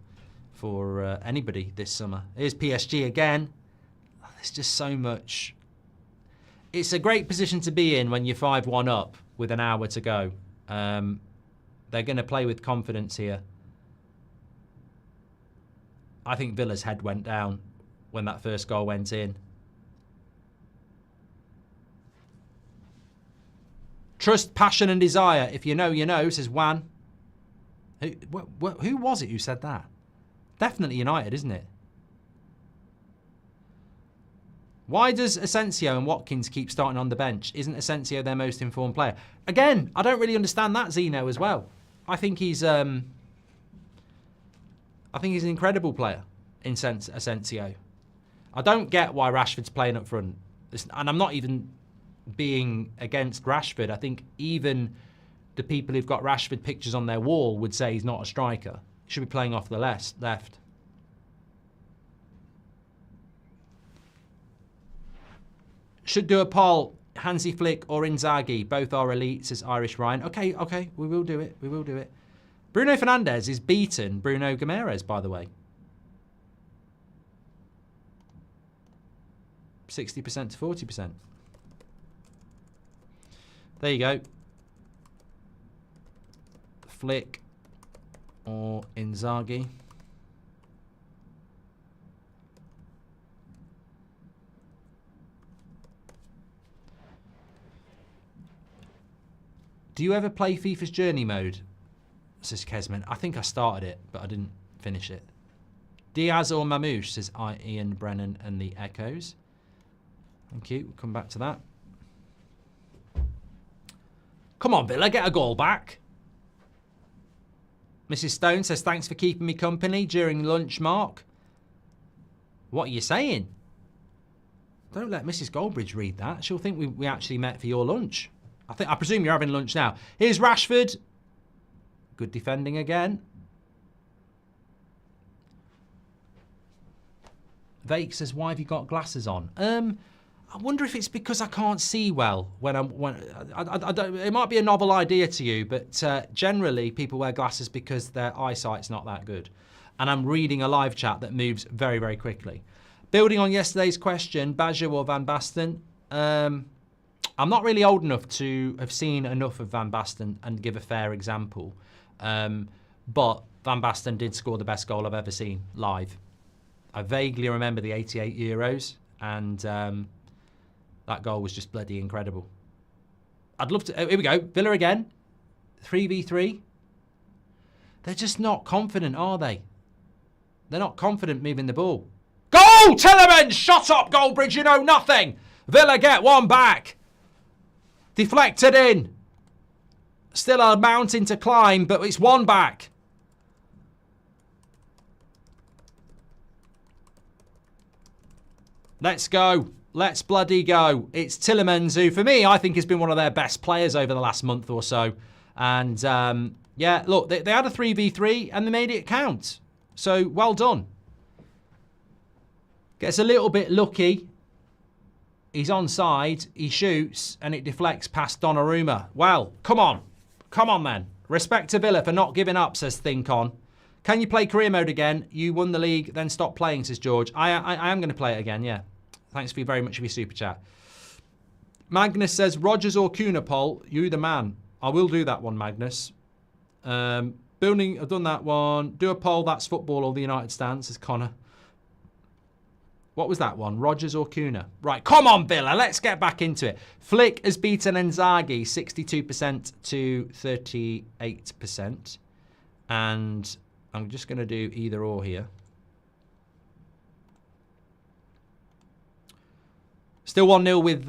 for anybody this summer. Here's PSG again. There's just so much. It's a great position to be in when you're 5-1 up with an hour to go. They're going to play with confidence here. I think Villa's head went down when that first goal went in. Trust, passion and desire. If you know, you know, says Juan. Who was it who said that? Definitely United, isn't it? Why does Asensio and Watkins keep starting on the bench? Isn't Asensio their most informed player? Again, I don't really understand that, Zeno, as well. I think he's an incredible player in Asensio. I don't get why Rashford's playing up front. And I'm not even being against Rashford. I think even the people who've got Rashford pictures on their wall would say he's not a striker. He should be playing off the left. Should do a poll, Hansi Flick or Inzaghi. Both are elite, says Irish Ryan. Okay, we will do it. Bruno Fernandes is beaten Bruno Guimaraes, by the way. 60% to 40%. There you go. Flick or Inzaghi. Do you ever play FIFA's Journey mode? Says Kesman. I think I started it, but I didn't finish it. Diaz or Mamouche, says Ian Brennan and the Echoes. Thank you. We'll come back to that. Come on, Villa, get a goal back. Mrs. Stone says, thanks for keeping me company during lunch, Mark. What are you saying? Don't let Mrs. Goldbridge read that. She'll think we actually met for your lunch. I presume you're having lunch now. Here's Rashford. Good defending again. Vake says, why have you got glasses on? I wonder if it's because I can't see well when I don't, it might be a novel idea to you, but generally people wear glasses because their eyesight's not that good. And I'm reading a live chat that moves very, very quickly. Building on yesterday's question, Baggio or Van Basten? I'm not really old enough to have seen enough of Van Basten and give a fair example. But Van Basten did score the best goal I've ever seen live. I vaguely remember the 88 Euros, and that goal was just bloody incredible. I'd love to... here we go. Villa again. 3v3. They're just not confident, are they? They're not confident moving the ball. Goal! Tielemans! Shot up, Goldbridge. You know nothing. Villa get one back. Deflected in. Still a mountain to climb, but it's one back. Let's go. Let's bloody go. It's Tielemans, who, for me, I think has been one of their best players over the last month or so. And yeah, look, they had a 3v3 and they made it count. So well done. Gets a little bit lucky. He's onside, he shoots, and it deflects past Donnarumma. Well, come on. Come on then. Respect to Villa for not giving up, says Thinkon. Can you play career mode again? You won the league, then stop playing, says George. I am going to play it again, yeah. Thanks for very much for your super chat. Magnus says, Rodgers or Kuna poll, you the man. I will do that one, Magnus. Building, I've done that one. Do a poll, that's football or the United stand, says Connor. What was that one? Rodgers or Kuna? Right, come on, Villa. Let's get back into it. Flick has beaten Inzaghi 62% to 38%. And I'm just going to do either or here. Still 1-0 with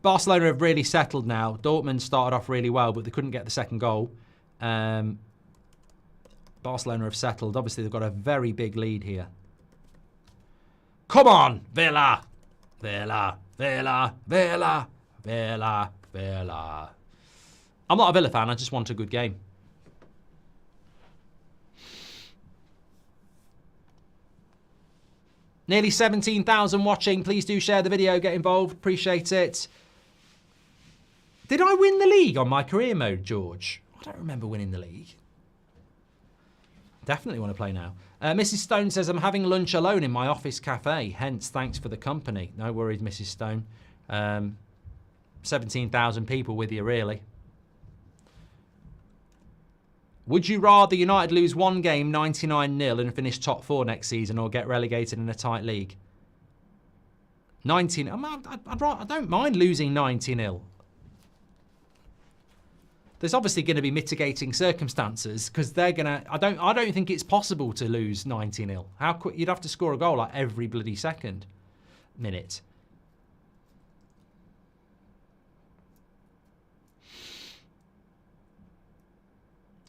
Barcelona have really settled now. Dortmund started off really well, but they couldn't get the second goal. Barcelona have settled. Obviously, they've got a very big lead here. Come on, Villa. Villa, Villa, Villa, Villa, Villa. I'm not a Villa fan. I just want a good game. Nearly 17,000 watching. Please do share the video. Get involved. Appreciate it. Did I win the league on my career mode, George? I don't remember winning the league. Definitely want to play now. Mrs. Stone says, I'm having lunch alone in my office cafe. Hence, thanks for the company. No worries, Mrs. Stone. 17,000 people with you, really. Would you rather United lose one game 99-0 and finish top 4 next season or get relegated in a tight league? 19. I don't mind losing 90-0. There's obviously going to be mitigating circumstances because they're going to. I don't think it's possible to lose 90-0. How quick? You'd have to score a goal like every bloody second minute.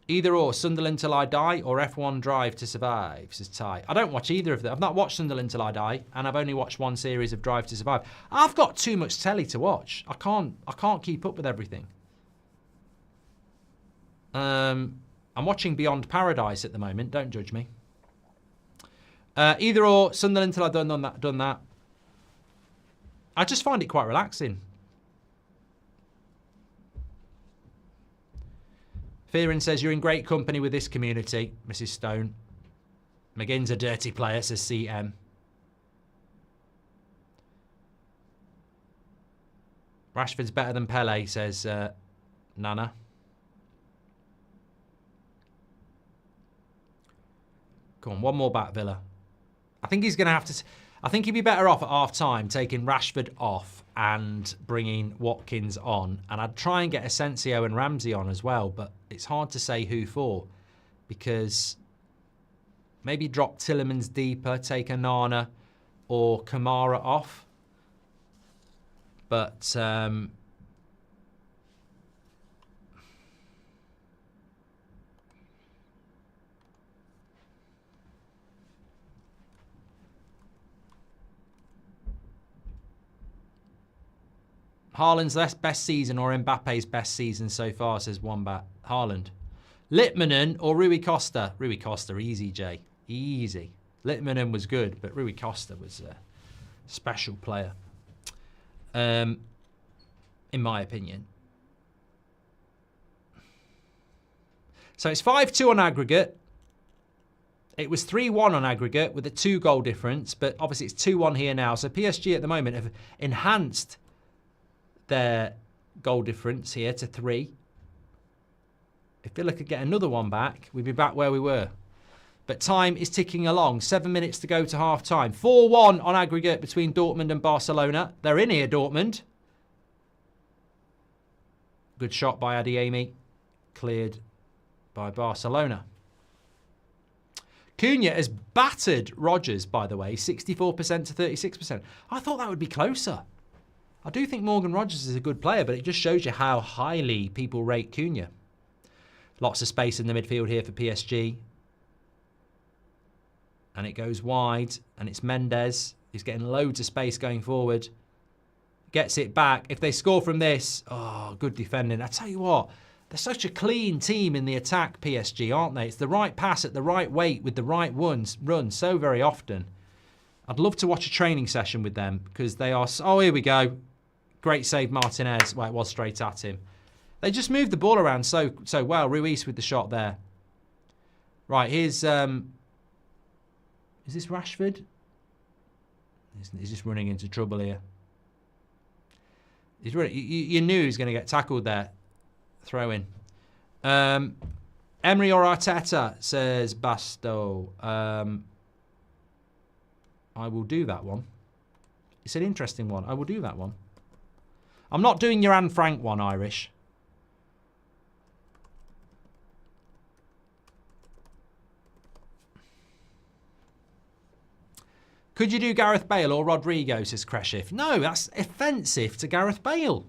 Either or, Sunderland Till I Die or F1 Drive to Survive, says Ty. I don't watch either of them. I've not watched Sunderland Till I Die, and I've only watched one series of Drive to Survive. I've got too much telly to watch. I can't keep up with everything. I'm watching Beyond Paradise at the moment. Don't judge me. Either or, Sunderland Till I've done that. I just find it quite relaxing. Fearon says, you're in great company with this community, Mrs. Stone. McGinn's a dirty player, says CM. Rashford's better than Pele, says Nana. Come on, one more back, Villa. I think he's going to have to... I think he'd be better off at half-time taking Rashford off and bringing Watkins on. And I'd try and get Asensio and Ramsey on as well, but it's hard to say who for because maybe drop Tielemans deeper, take Onana or Kamara off. But... Haaland's best season or Mbappe's best season so far, says Wombat. Haaland. Litmanen or Rui Costa? Rui Costa, easy, Jay. Easy. Litmanen was good, but Rui Costa was a special player. In my opinion. So it's 5-2 on aggregate. It was 3-1 on aggregate with a 2-goal difference, but obviously it's 2-1 here now. So PSG at the moment have enhanced their goal difference here to 3. If Villa could get another one back, we'd be back where we were. But time is ticking along. 7 minutes to go to half-time. 4-1 on aggregate between Dortmund and Barcelona. They're in here, Dortmund. Good shot by Adeyemi. Cleared by Barcelona. Cunha has battered Rodgers, by the way. 64% to 36%. I thought that would be closer. I do think Morgan Rodgers is a good player, but it just shows you how highly people rate Cunha. Lots of space in the midfield here for PSG. And it goes wide, and it's Mendes. He's getting loads of space going forward. Gets it back. If they score from this, oh, good defending. I tell you what, They're such a clean team in the attack, PSG, aren't they? It's the right pass at the right weight with the right run so very often. I'd love to watch a training session with them because they are... Oh, here we go. Great save, Martinez. Well, it was straight at him. They just moved the ball around so well. Ruiz with the shot there. Right, here's... Is this Rashford? He's just running into trouble here. He's running, you knew he was going to get tackled there. Throw in. Emery or Arteta, says Basto. I will do that one. It's an interesting one. I will do that one. I'm not doing your Anne Frank one, Irish. Could you do Gareth Bale or Rodrigo, says Kreshif? No, that's offensive to Gareth Bale.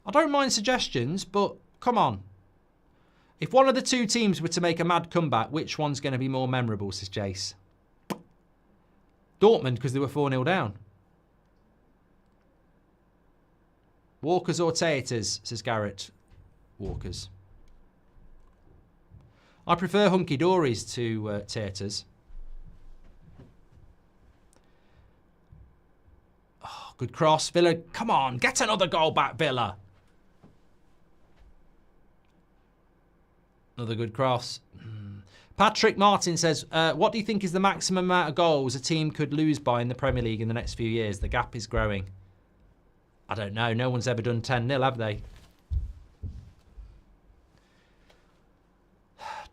I don't mind suggestions, but come on. If one of the two teams were to make a mad comeback, which one's going to be more memorable, says Jace? Dortmund, because they were 4-0 down. Walkers or Taters, says Garrett. Walkers. I prefer hunky-dories to Taters. Oh, good cross. Villa, come on, get another goal back, Villa. Another good cross. Patrick Martin says, what do you think is the maximum amount of goals a team could lose by in the Premier League in the next few years? The gap is growing. I don't know. No one's ever done 10-0, have they?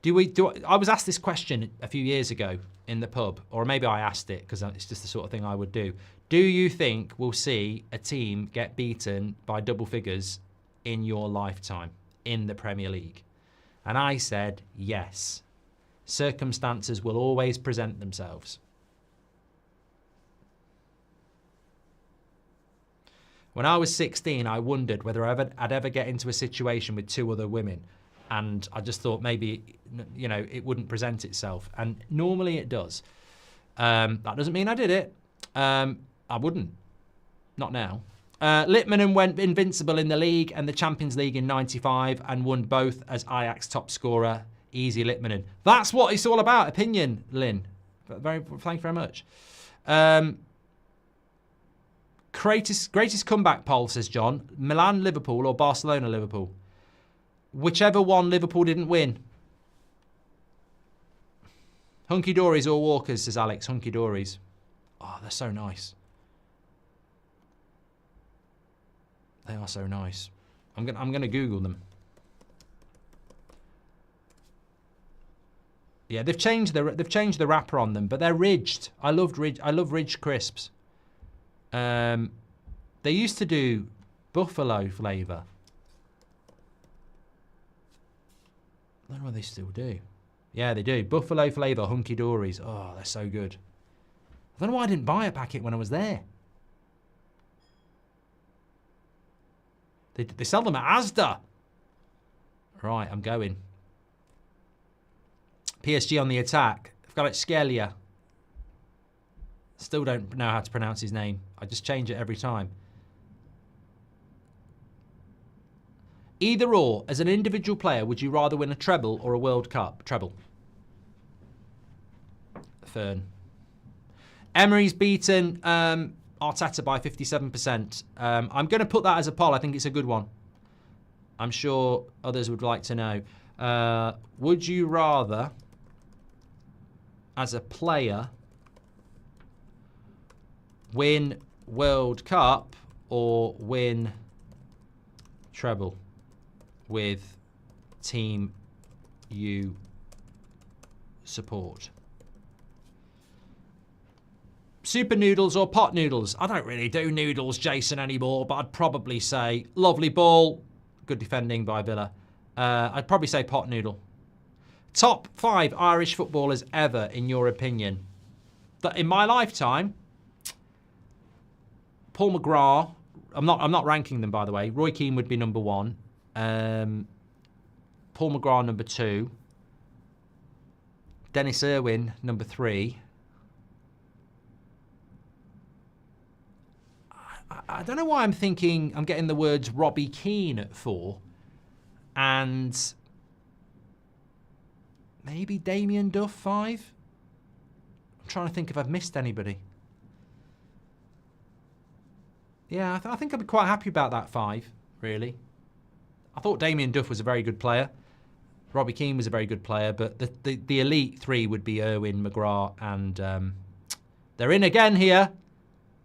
I was asked this question a few years ago in the pub, or maybe I asked it because it's just the sort of thing I would do. Do you think we'll see a team get beaten by double figures in your lifetime in the Premier League? And I said, yes. Circumstances will always present themselves. When I was 16, I wondered whether I'd ever get into a situation with two other women. And I just thought maybe, you know, it wouldn't present itself. And normally it does. That doesn't mean I did it. I wouldn't. Not now. Litmanen went invincible in the league and the Champions League in '95 and won both as Ajax top scorer. Easy Litmanen. That's what it's all about. Opinion, Lynn. Thank you very much. Greatest comeback poll, says John. Milan, Liverpool or Barcelona, Liverpool? Whichever one Liverpool didn't win. Hunky Dories or Walkers, says Alex. Hunky Dories. Oh, they're so nice. They are so nice. I'm gonna Google them. Yeah, they've changed the wrapper on them, but they're ridged. I love ridged crisps. They used to do buffalo flavour. I don't know what they still do. Yeah, they do. Buffalo flavour Hunky Dories. Oh, they're so good. I don't know why I didn't buy a packet when I was there. They sell them at Asda. Right, I'm going. PSG on the attack. I've got it Scalia. Still don't know how to pronounce his name. I just change it every time. Either or, as an individual player, would you rather win a treble or a World Cup? Treble. Fern. Emery's beaten Arteta by 57%. I'm going to put that as a poll. I think it's a good one. I'm sure others would like to know. Would you rather, as a player, win World Cup or win treble with team you support? Super noodles or pot noodles? I don't really do noodles, Jason, anymore, but I'd probably say lovely ball. Good defending by Villa. I'd probably say pot noodle. Top 5 Irish footballers ever, in your opinion? That in my lifetime, Paul McGrath. I'm not ranking them, by the way. Roy Keane would be number 1. Paul McGrath number 2. Dennis Irwin number 3. I don't know why I'm getting the words Robbie Keane at 4. And maybe Damien Duff 5. I'm trying to think if I've missed anybody. Yeah, I think I'd be quite happy about that 5, really. I thought Damien Duff was a very good player. Robbie Keane was a very good player, but the elite 3 would be Irwin, McGrath, and they're in again here.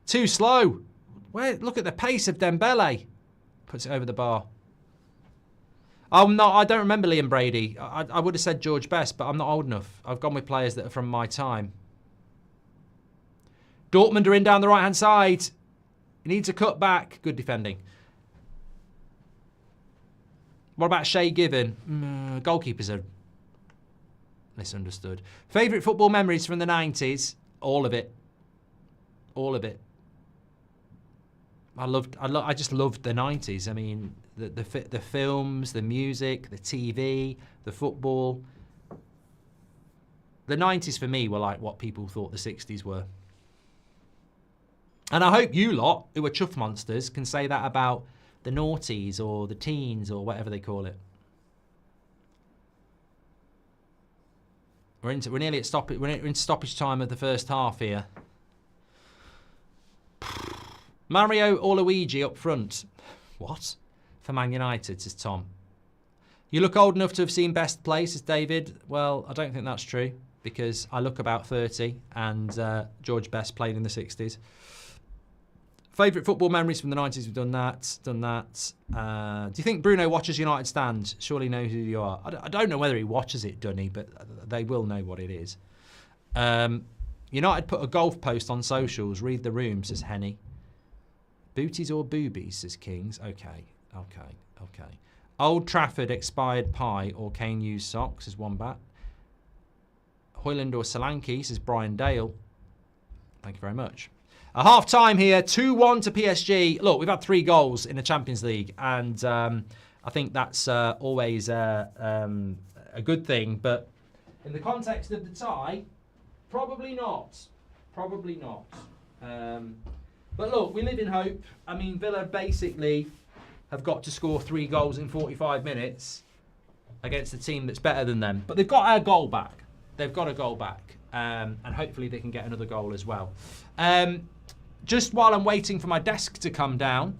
Too slow. Look at the pace of Dembele. Puts it over the bar. Oh no, I don't remember Liam Brady. I would have said George Best, but I'm not old enough. I've gone with players that are from my time. Dortmund are in down the right-hand side. He needs a cut back. Good defending. What about Shay Given? Goalkeepers are misunderstood. Favourite football memories from the 90s? All of it. All of it. I just loved the 90s. I mean, the films, the music, the TV, the football. The 90s for me were like what people thought the 60s were. And I hope you lot, who are chuff monsters, can say that about the noughties or the teens or whatever they call it. We're nearly at we're in stoppage time of the first half here. Mario or Luigi up front. What? For Man United, says Tom. You look old enough to have seen Best play, says David. Well, I don't think that's true because I look about 30 and George Best played in the 60s. Favourite football memories from the 90s? We've done that. Do you think Bruno watches United stand? Surely knows who you are. I don't know whether he watches it, Dunny, but they will know what it is. United put a golf post on socials. Read the room, says Henny. Booties or boobies, says Kings. Okay. Old Trafford expired pie or Kane used socks, says Wombat. Hoyland or Solanke, says Brian Dale. Thank you very much. A half time here, 2-1 to PSG. Look, we've had 3 goals in the Champions League, and I think that's always a good thing. But in the context of the tie, probably not. Probably not. But look, we live in hope. I mean, Villa basically have got to score 3 goals in 45 minutes against a team that's better than them. But they've got our goal back. They've got a goal back. And hopefully they can get another goal as well. Just while I'm waiting for my desk to come down,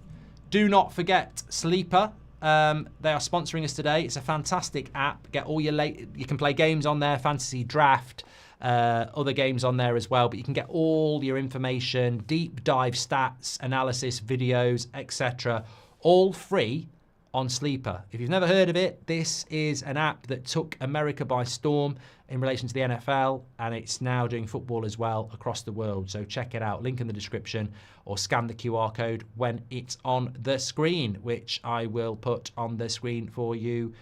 do not forget Sleeper. They are sponsoring us today. It's a fantastic app. Get all your you can play games on there, fantasy draft, other games on there as well. But you can get all your information, deep dive stats, analysis, videos, etc. all free on Sleeper. If you've never heard of it, this is an app that took America by storm in relation to the NFL, and it's now doing football as well across the world. So check it out. Link in the description, or scan the QR code when it's on the screen, which I will put on the screen for you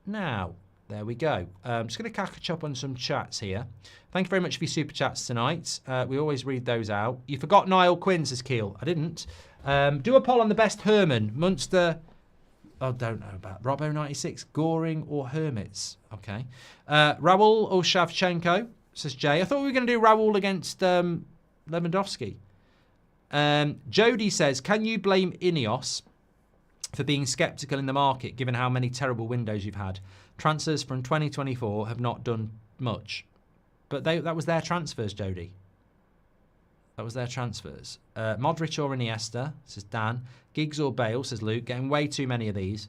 now. There we go. I'm just going to catch up on some chats here. Thank you very much for your super chats tonight. We always read those out. You forgot Niall Quinn, says Keel. I didn't. Do a poll on the best Herman, Munster. I don't know about Robbo 96, Goring or Hermits. Okay. Raul or Shevchenko, says Jay. I thought we were going to do Raul against Lewandowski. Jody says, can you blame Ineos for being sceptical in the market given how many terrible windows you've had? Transfers from 2024 have not done much. But that was their transfers, Jody. That was their transfers. Modric or Iniesta, says Dan. Giggs or Bale, says Luke. Getting way too many of these.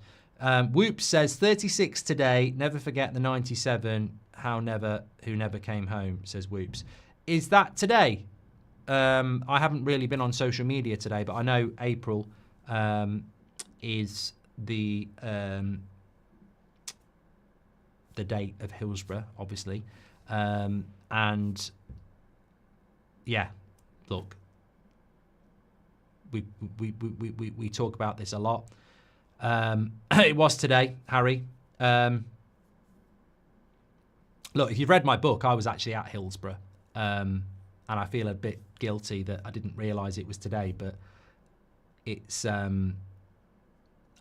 Whoop says 36 today. Never forget the 97. Who never came home, says Whoops. Is that today? I haven't really been on social media today, but I know April is the date of Hillsborough, obviously. And yeah. Look, we talk about this a lot. It was today, Harry. Look, if you've read my book, I was actually at Hillsborough. And I feel a bit guilty that I didn't realise it was today. But it's I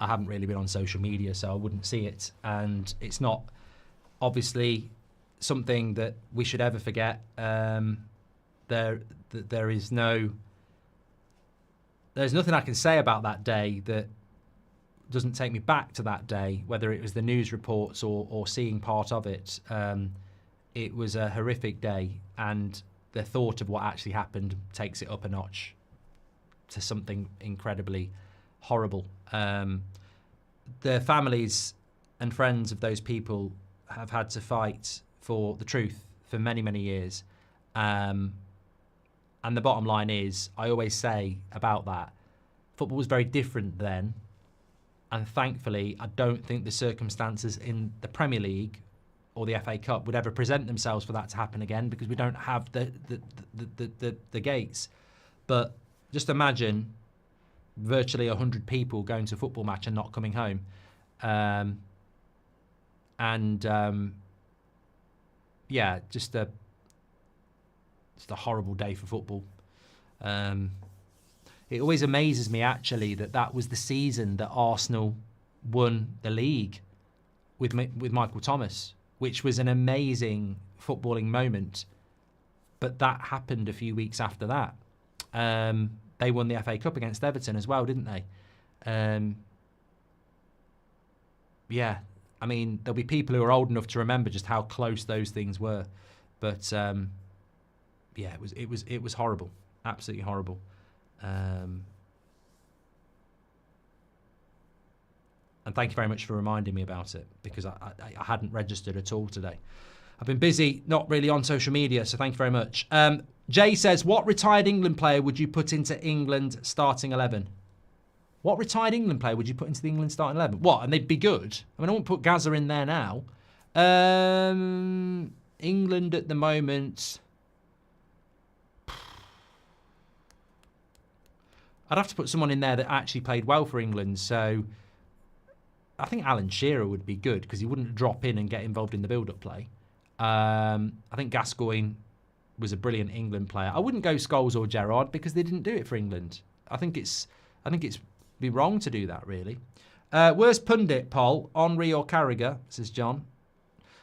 haven't really been on social media, so I wouldn't see it. And it's not, obviously, something that we should ever forget. There's nothing I can say about that day that doesn't take me back to that day, whether it was the news reports or seeing part of it. It was a horrific day, and the thought of what actually happened takes it up a notch to something incredibly horrible. The families and friends of those people have had to fight for the truth for many, many years. And the bottom line is, I always say about that, football was very different then. And thankfully, I don't think the circumstances in the Premier League or the FA Cup would ever present themselves for that to happen again, because we don't have the gates. But just imagine virtually 100 people going to a football match and not coming home. Yeah, just a horrible day for football. It always amazes me, actually, that was the season that Arsenal won the league with Michael Thomas, which was an amazing footballing moment. But that happened a few weeks after that. They won the FA Cup against Everton as well, didn't they? Yeah, I mean, there'll be people who are old enough to remember just how close those things were. But yeah, it was horrible, absolutely horrible. And thank you very much for reminding me about it, because I hadn't registered at all today. I've been busy, not really on social media, so thank you very much. Jay says, what retired England player would you put into England starting 11? What retired England player would you put into the England starting 11? What? And they'd be good? I mean, I won't put Gaza in there now. England at the moment, I'd have to put someone in there that actually played well for England. So I think Alan Shearer would be good, because he wouldn't drop in and get involved in the build-up play. I think Gascoigne was a brilliant England player. I wouldn't go Scholes or Gerrard, because they didn't do it for England. I think it's be wrong to do that, really. Worst pundit poll, Henry or Carragher, says John.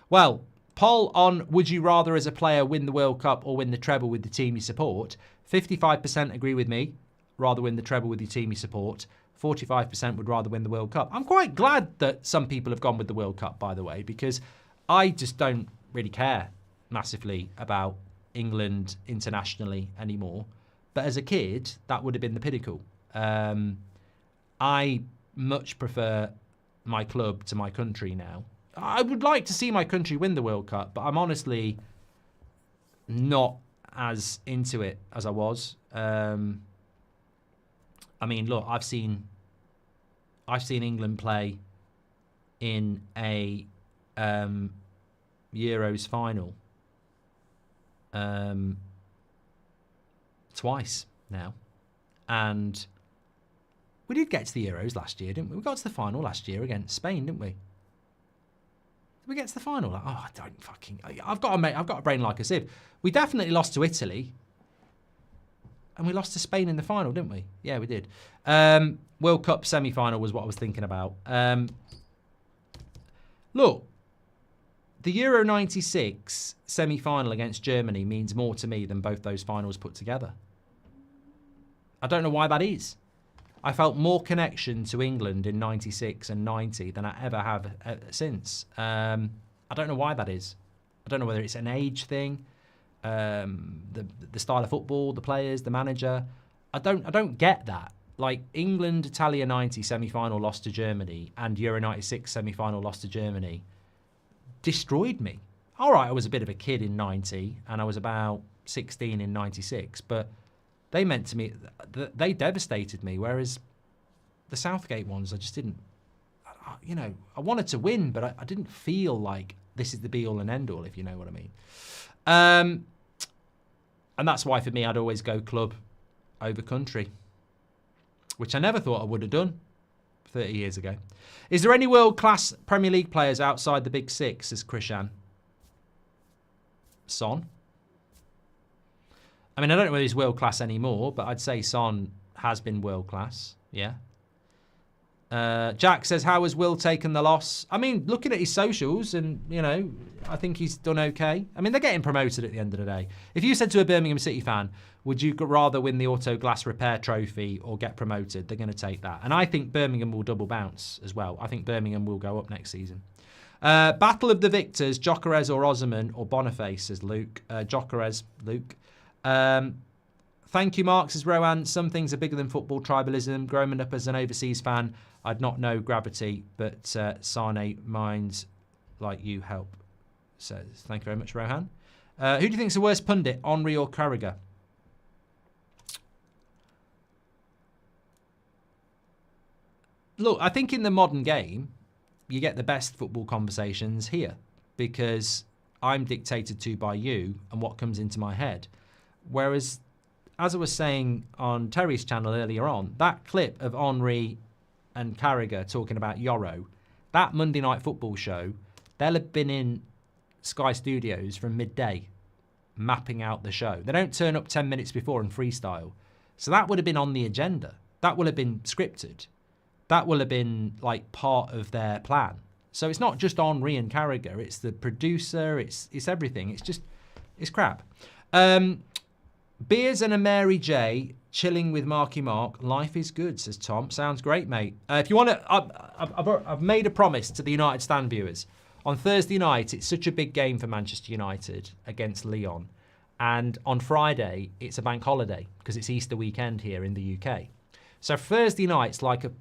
Well, poll on would you rather as a player win the World Cup or win the treble with the team you support. 55% agree with me, rather win the treble with your team you support. 45% would rather win the World Cup. I'm quite glad that some people have gone with the World Cup, by the way, because I just don't really care massively about England internationally anymore. But as a kid, that would have been the pinnacle. I much prefer my club to my country now. I would like to see my country win the World Cup, but I'm honestly not as into it as I was. I mean, look, I've seen England play in a Euros final twice now, and we did get to the Euros last year, didn't we? We got to the final last year against Spain, didn't we? Did we get to the final? Oh, I don't fucking. I've got a brain like a sieve. We definitely lost to Italy, and we lost to Spain in the final, didn't we? Yeah, we did. World Cup semi-final was what I was thinking about. Look, the Euro 96 semi-final against Germany means more to me than both those finals put together. I don't know why that is. I felt more connection to England in 96 and 90 than I ever have since. I don't know why that is. I don't know whether it's an age thing, the style of football, the players, the manager. I don't get that. Like, England, Italia 90 semi-final loss to Germany and Euro 96 semi-final loss to Germany destroyed me. All right, I was a bit of a kid in 90 and I was about 16 in 96, but they meant to me, they devastated me, whereas the Southgate ones, I just didn't, you know, I wanted to win, but I didn't feel like this is the be-all and end-all, if you know what I mean. And that's why, for me, I'd always go club over country, which I never thought I would have done 30 years ago. Is there any world-class Premier League players outside the Big Six, says Krishan? Son. I mean, I don't know whether he's world-class anymore, but I'd say Son has been world-class, yeah. Jack says, how has Will taken the loss? I mean, looking at his socials and, you know, I think he's done okay. I mean, they're getting promoted at the end of the day. If you said to a Birmingham City fan, would you rather win the Auto Glass Repair Trophy or get promoted? They're going to take that. And I think Birmingham will double bounce as well. I think Birmingham will go up next season. Battle of the Victors, Jokeres or Osman or Boniface, says Luke. Jokeres, Luke. Thank you, Mark, says Rowan. Some things are bigger than football tribalism. Growing up as an overseas fan, I'd not know gravity, but Sane minds like you help. Says, thank you very much, Rohan. Who do you think's the worst pundit, Henry or Carragher? Look, I think in the modern game, you get the best football conversations here because I'm dictated to by you and what comes into my head. Whereas, as I was saying on Terry's channel earlier on, that clip of Henry and Carragher talking about Yoro, that Monday Night Football show, they'll have been in Sky Studios from midday mapping out the show. They don't turn up 10 minutes before and freestyle. So that would have been on the agenda. That will have been scripted. That will have been like part of their plan. So it's not just Henry and Carragher. It's the producer. It's everything. It's crap. Beers and a Mary J, chilling with Marky Mark. Life is good, says Tom. Sounds great, mate. If you want to, I've made a promise to the United Stand viewers. On Thursday night, it's such a big game for Manchester United against Lyon. And on Friday, it's a bank holiday because it's Easter weekend here in the UK. So Thursday night's like a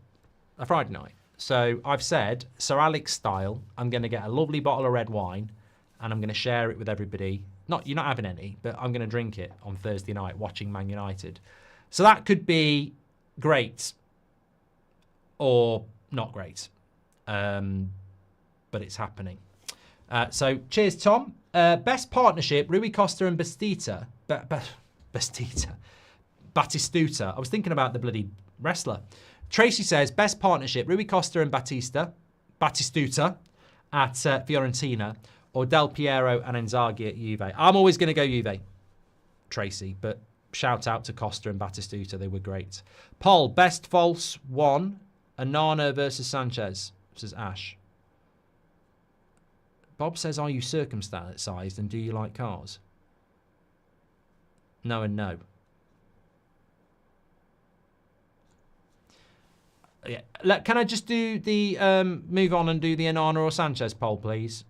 Friday night. So I've said, Sir Alex style, I'm going to get a lovely bottle of red wine and I'm going to share it with everybody. You're not having any, but I'm going to drink it on Thursday night watching Man United. So that could be great or not great. But it's happening. So cheers, Tom. Best partnership, Rui Costa and Batistuta. Batistuta. I was thinking about the bloody wrestler. Tracy says, best partnership, Rui Costa and Batistuta at Fiorentina, or Del Piero and Inzaghi at Juve. I'm always going to go Juve, Tracy, but shout out to Costa and Batistuta. They were great. Paul, best false one, Anana versus Sanchez, says Ash. Bob says, are you circumcised and do you like cars? No and no. Yeah. Can I just do the move on and do the Anana or Sanchez poll, please?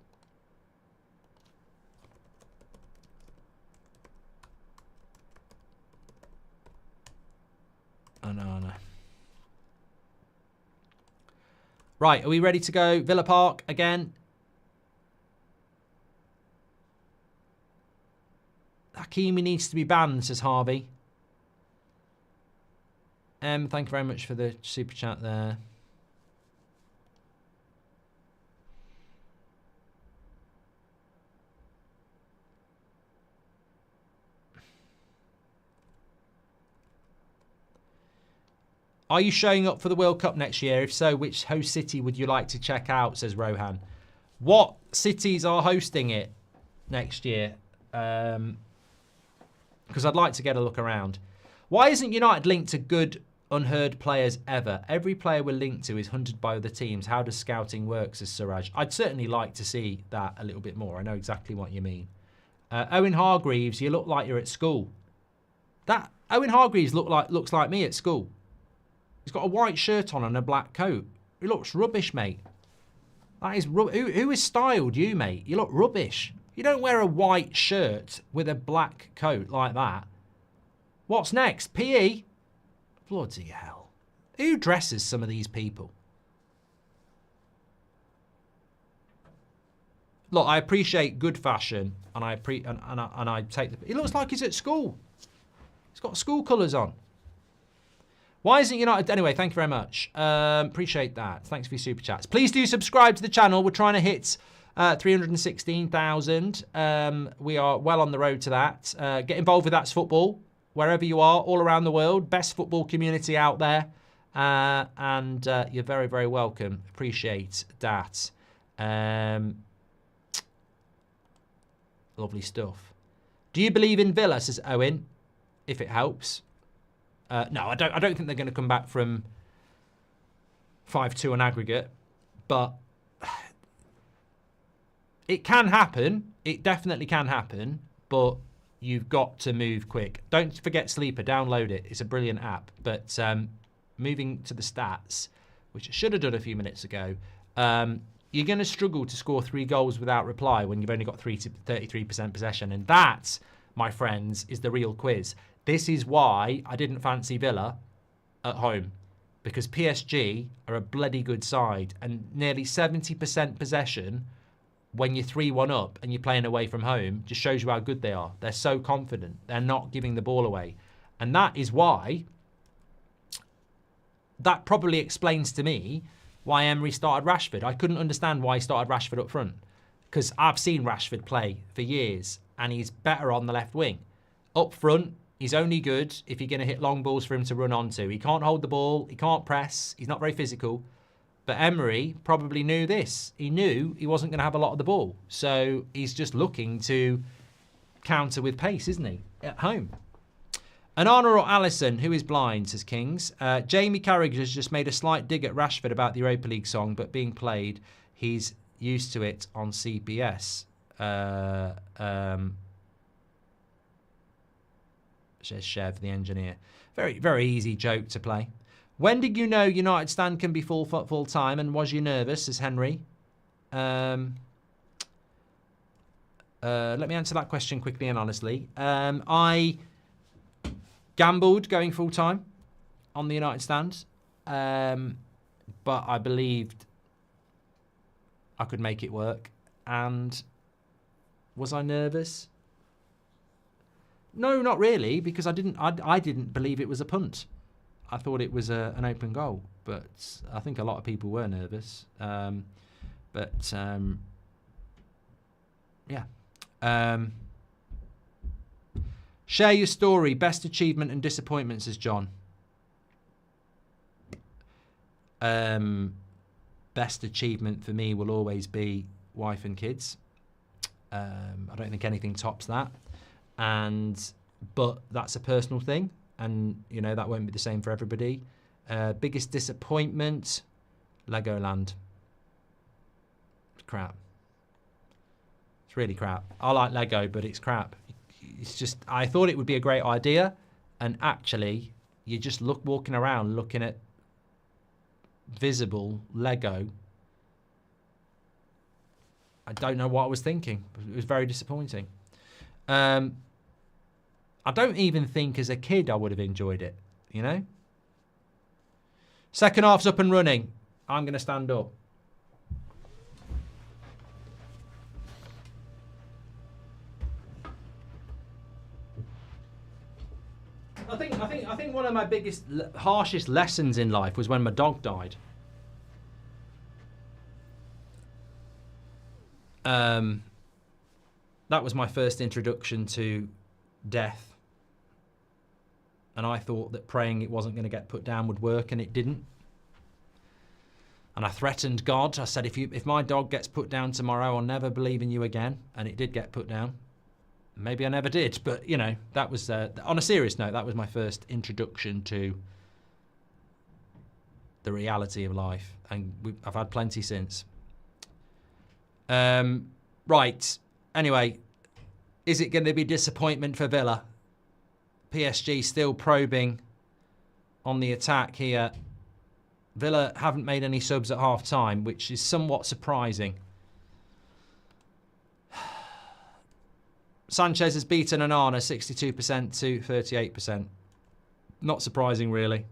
Anana. Right, are we ready to go? Villa Park again. Hakimi needs to be banned, says Harvey. Thank you very much for the super chat there. Are you showing up for the World Cup next year? If so, which host city would you like to check out, says Rohan. What cities are hosting it next year? Because I'd like to get a look around. Why isn't United linked to good, unheard players ever? Every player we're linked to is hunted by other teams. How does scouting work, says Suraj? I'd certainly like to see that a little bit more. I know exactly what you mean. Owen Hargreaves, you look like you're at school. That Owen Hargreaves looks like me at school. He's got a white shirt on and a black coat. He looks rubbish, mate. That is who has styled you, mate? You look rubbish. You don't wear a white shirt with a black coat like that. What's next? PE? Bloody hell. Who dresses some of these people? Look, I appreciate good fashion and I take the... He looks like he's at school. He's got school colours on. Why isn't United... Anyway, thank you very much. Appreciate that. Thanks for your super chats. Please do subscribe to the channel. We're trying to hit 316,000. We are well on the road to that. Get involved with That's Football, wherever you are, all around the world. Best football community out there. And you're very, very welcome. Appreciate that. Lovely stuff. Do you believe in Villa, says Owen, if it helps? No, I don't think they're going to come back from 5-2 on aggregate. But it can happen. It definitely can happen. But you've got to move quick. Don't forget Sleeper. Download it. It's a brilliant app. But moving to the stats, which I should have done a few minutes ago, you're going to struggle to score 3 goals without reply when you've only got 33% possession. And that, my friends, is the real quiz. This is why I didn't fancy Villa at home. Because PSG are a bloody good side. And nearly 70% possession when you're 3-1 up and you're playing away from home just shows you how good they are. They're so confident. They're not giving the ball away. And that is why, that probably explains to me why Emery started Rashford. I couldn't understand why he started Rashford up front. Because I've seen Rashford play for years and he's better on the left wing. Up front, he's only good if you're going to hit long balls for him to run onto. He can't hold the ball. He can't press. He's not very physical. But Emery probably knew this. He knew he wasn't going to have a lot of the ball. So he's just looking to counter with pace, isn't he? At home. Anana or Alisson, who is blind, says Kings. Jamie Carragher has just made a slight dig at Rashford about the Europa League song, but being played, he's used to it on CBS. Says Chev, the engineer. Very, very easy joke to play. When did you know United stand can be full time, and was you nervous, says Henry? Let me answer that question quickly and honestly. I gambled going full time on the United stand, but I believed I could make it work. And was I nervous? No, not really, because I didn't believe it was a punt. I thought it was an open goal, but I think a lot of people were nervous. Yeah. Share your story, best achievement and disappointment, says John. Best achievement for me will always be wife and kids. I don't think anything tops that. But that's a personal thing. And, you know, that won't be the same for everybody. Biggest disappointment, Legoland. It's crap. It's really crap. I like Lego, but it's crap. It's just, I thought it would be a great idea. And actually, you just walking around looking at visible Lego. I don't know what I was thinking. It was very disappointing. I don't even think as a kid I would have enjoyed it, you know? Second half's up and running. I'm going to stand up. I think one of my biggest, harshest lessons in life was when my dog died. That was my first introduction to death. And I thought that praying it wasn't going to get put down would work, and it didn't. And I threatened God. I said, if my dog gets put down tomorrow, I'll never believe in you again. And it did get put down. Maybe I never did, but, you know, that was, on a serious note, that was my first introduction to the reality of life. And I've had plenty since. Right. Anyway, is it going to be disappointment for Villa? PSG still probing on the attack here. Villa haven't made any subs at half-time, which is somewhat surprising. Sanchez has beaten Onana 62% to 38%. Not surprising, really.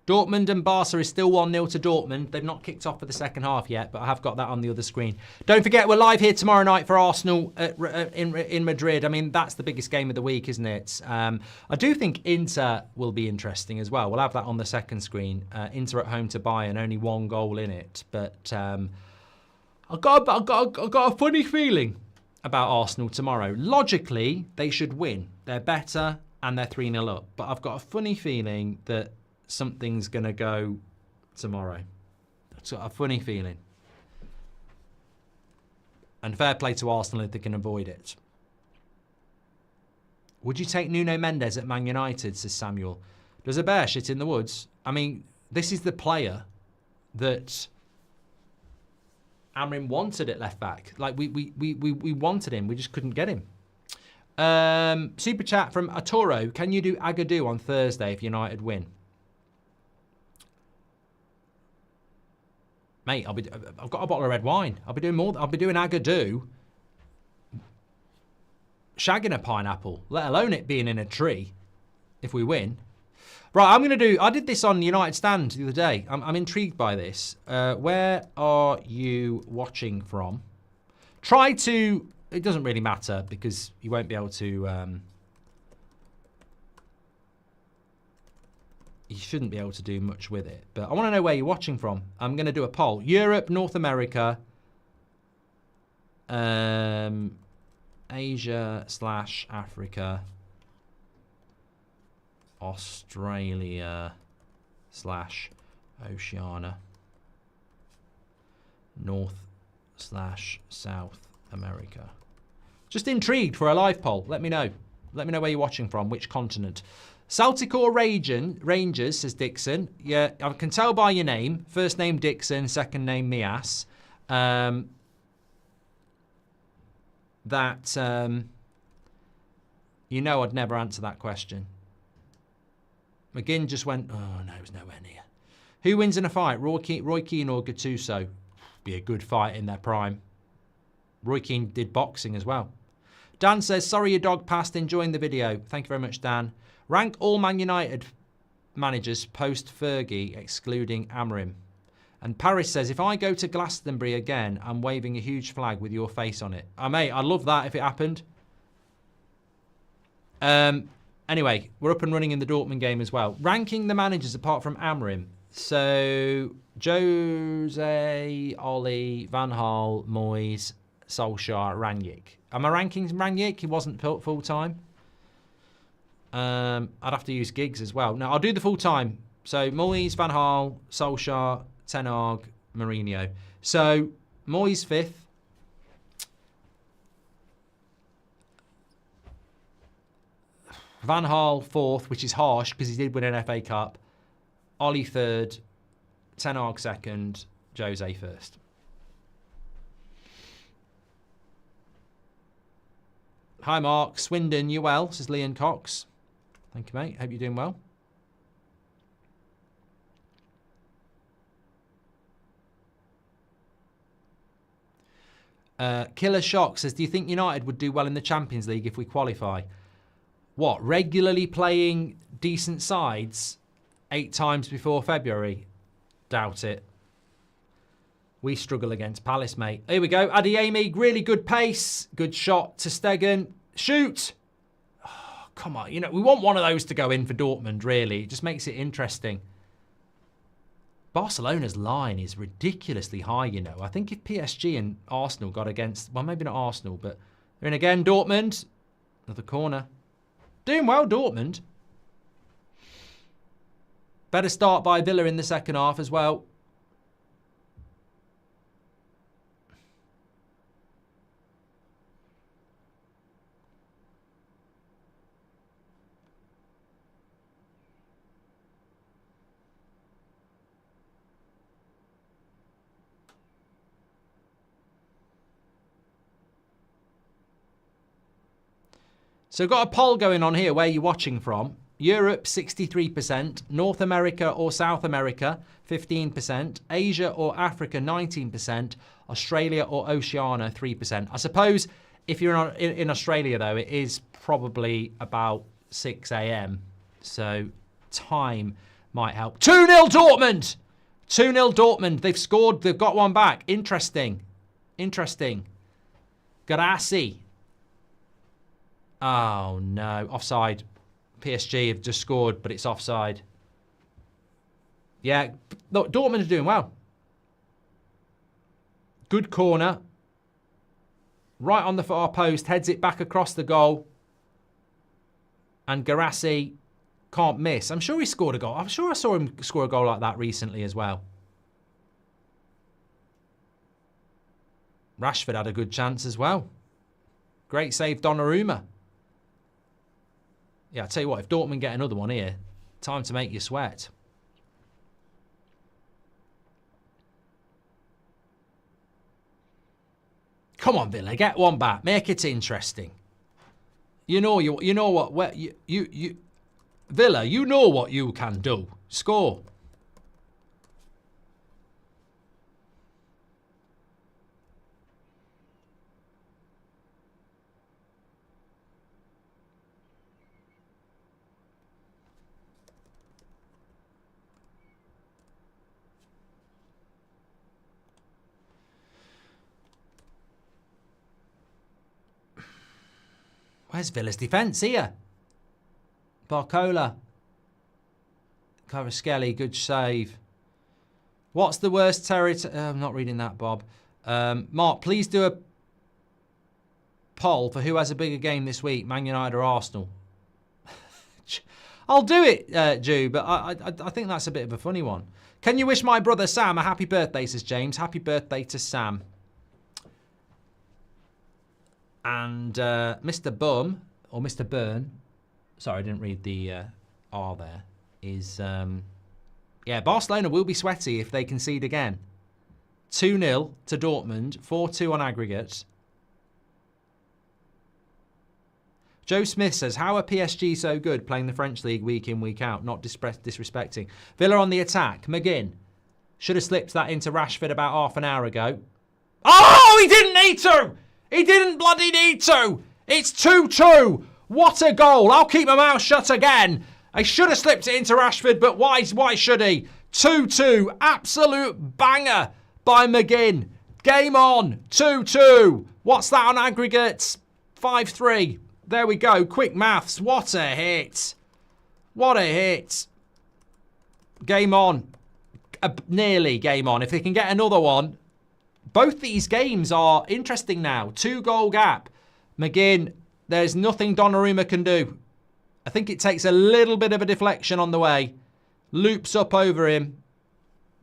Dortmund and Barca is still 1-0 to Dortmund. They've not kicked off for the second half yet, but I have got that on the other screen. Don't forget, we're live here tomorrow night for Arsenal in Madrid. I mean, that's the biggest game of the week, isn't it? I do think Inter will be interesting as well. We'll have that on the second screen. Inter at home to Bayern, only 1 goal in it. But I've got a funny feeling about Arsenal tomorrow. Logically, they should win. They're better and they're 3-0 up. But I've got a funny feeling that something's going to go tomorrow. I've got a funny feeling. And fair play to Arsenal if they can avoid it. Would you take Nuno Mendes at Man United, says Samuel. Does a bear shit in the woods? I mean, this is the player that Amrin wanted at left back. Like, we wanted him. We just couldn't get him. Super chat from Arturo. Can you do Agadoo on Thursday if United win? Mate, I've got a bottle of red wine. I'll be doing more. I'll be doing Agadoo. Shagging a pineapple, let alone it being in a tree if we win. Right, I'm going to do... I did this on United Stand the other day. I'm intrigued by this. Where are you watching from? Try to... It doesn't really matter because you won't be able to... you shouldn't be able to do much with it. But I want to know where you're watching from. I'm going to do a poll. Europe, North America, Asia/Africa, Australia/Oceania, North/South America. Just intrigued for a live poll. Let me know. Let me know where you're watching from, which continent. Celtic or Rangers, says Dixon. Yeah, I can tell by your name. First name Dixon, second name Mias. You know I'd never answer that question. McGinn just went, oh no, it was nowhere near. Who wins in a fight, Roy Keane or Gattuso? Be a good fight in their prime. Roy Keane did boxing as well. Dan says, sorry your dog passed, enjoying the video. Thank you very much, Dan. Rank all Man United managers post-Fergie, excluding Amrim. And Paris says, if I go to Glastonbury again, I'm waving a huge flag with your face on it. Mate, I'd love that if it happened. Anyway, we're up and running in the Dortmund game as well. Ranking the managers apart from Amrim. So, Jose, Oli, Van Gaal, Moyes, Solskjaer, Rangnick. Am I ranking Rangnick? He wasn't full-time. I'd have to use Giggs as well. No, I'll do the full-time. So, Moyes, Van Gaal, Solskjaer, Ten Hag, Mourinho. So, Moyes 5th. Van Gaal 4th, which is harsh because he did win an FA Cup. Ollie 3rd. Ten Hag 2nd. Jose 1st. Hi, Mark. Swindon, you well? Says Leon Cox. Thank you, mate. Hope you're doing well. Killer Shock says, do you think United would do well in the Champions League if we qualify? What, regularly playing decent sides 8 times before February? Doubt it. We struggle against Palace, mate. Here we go. Adeyemi, really good pace. Good shot to Stegen. Shoot! Oh, come on. You know, we want one of those to go in for Dortmund, really. It just makes it interesting. Barcelona's line is ridiculously high, you know. I think if PSG and Arsenal got against... Well, maybe not Arsenal, but they're in again. Dortmund. Another corner. Doing well, Dortmund. Better start by Villa in the second half as well. So got a poll going on here where you're watching from. Europe, 63%. North America or South America, 15%. Asia or Africa, 19%. Australia or Oceania, 3%. I suppose if you're in Australia, though, it is probably about 6 a.m. So time might help. 2-0 Dortmund! 2-0 Dortmund. They've scored. They've got one back. Interesting. Interesting. Garassi. Oh, no. Offside. PSG have just scored, but it's offside. Yeah, look, Dortmund are doing well. Good corner. Right on the far post. Heads it back across the goal. And Garassi can't miss. I'm sure he scored a goal. I'm sure I saw him score a goal like that recently as well. Rashford had a good chance as well. Great save, Donnarumma. Yeah, I tell you what, if Dortmund get another one here, time to make you sweat. Come on, Villa, get one back. Make it interesting. You know what Villa, you know what you can do. Score. Where's Villa's defence here? Barcola. Kvaratskhelia, good save. What's the worst territory? I'm not reading that, Bob. Mark, please do a poll for who has a bigger game this week, Man United or Arsenal. I'll do it, Jew, but I think that's a bit of a funny one. Can you wish my brother Sam a happy birthday, says James. Happy birthday to Sam. And Mr. Bum, or Mr. Burn, sorry, I didn't read the R there, is, yeah, Barcelona will be sweaty if they concede again. 2-0 to Dortmund, 4-2 on aggregate. Joe Smith says, how are PSG so good playing the French League week in, week out? Not disrespecting. Villa on the attack. McGinn. Should have slipped that into Rashford about half an hour ago. Oh, he didn't need to! He didn't bloody need to. It's 2-2. What a goal. I'll keep my mouth shut again. I should have slipped it into Rashford, but why should he? 2-2. Absolute banger by McGinn. Game on. 2-2. What's that on aggregate? 5-3. There we go. Quick maths. What a hit. What a hit. Game on. Nearly game on. If they can get another one. Both these games are interesting now. 2-goal gap. McGinn, there's nothing Donnarumma can do. I think it takes a little bit of a deflection on the way. Loops up over him.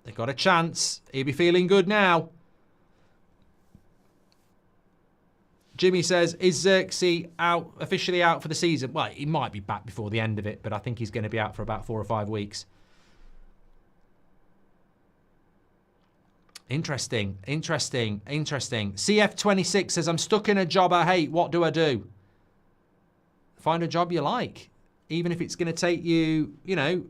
They've got a chance. He'll be feeling good now. Jimmy says, is Xerxes out, officially out for the season? Well, he might be back before the end of it, but I think he's going to be out for about 4 or 5 weeks. Interesting. CF26 says, I'm stuck in a job I hate. What do I do? Find a job you like. Even if it's going to take you, you know,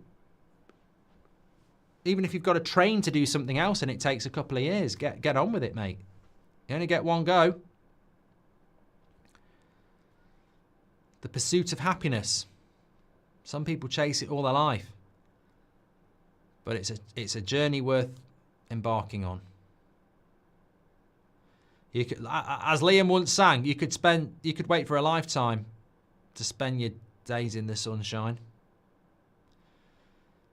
even if you've got to train to do something else and it takes a couple of years, get on with it, mate. You only get one go. The pursuit of happiness. Some people chase it all their life. But it's a journey worth embarking on. You could, as Liam once sang, you could wait for a lifetime to spend your days in the sunshine.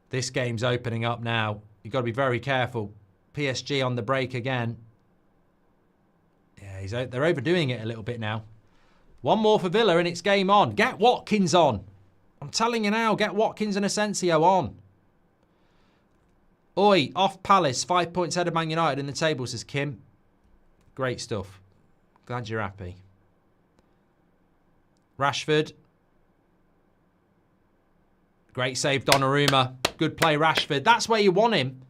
This game's opening up now. You've got to be very careful. PSG on the break again. Yeah, they're overdoing it a little bit now. One more for Villa and it's game on. Get Watkins on. I'm telling you now, get Watkins and Asensio on. Oi, off Palace, 5 points ahead of Man United in the table, says Kim. Great stuff. Glad you're happy. Rashford. Great save, Donnarumma. Good play, Rashford. That's where you want him.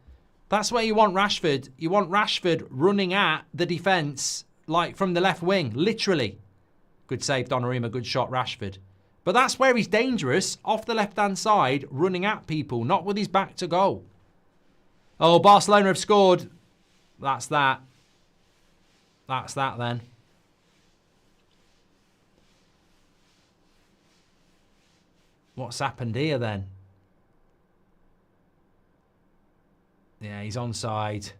That's where you want Rashford. You want Rashford running at the defence, like from the left wing, literally. Good save, Donnarumma. Good shot, Rashford. But that's where he's dangerous, off the left-hand side, running at people, not with his back to goal. Oh, Barcelona have scored. That's that. That's that then. What's happened here then? Yeah, he's onside.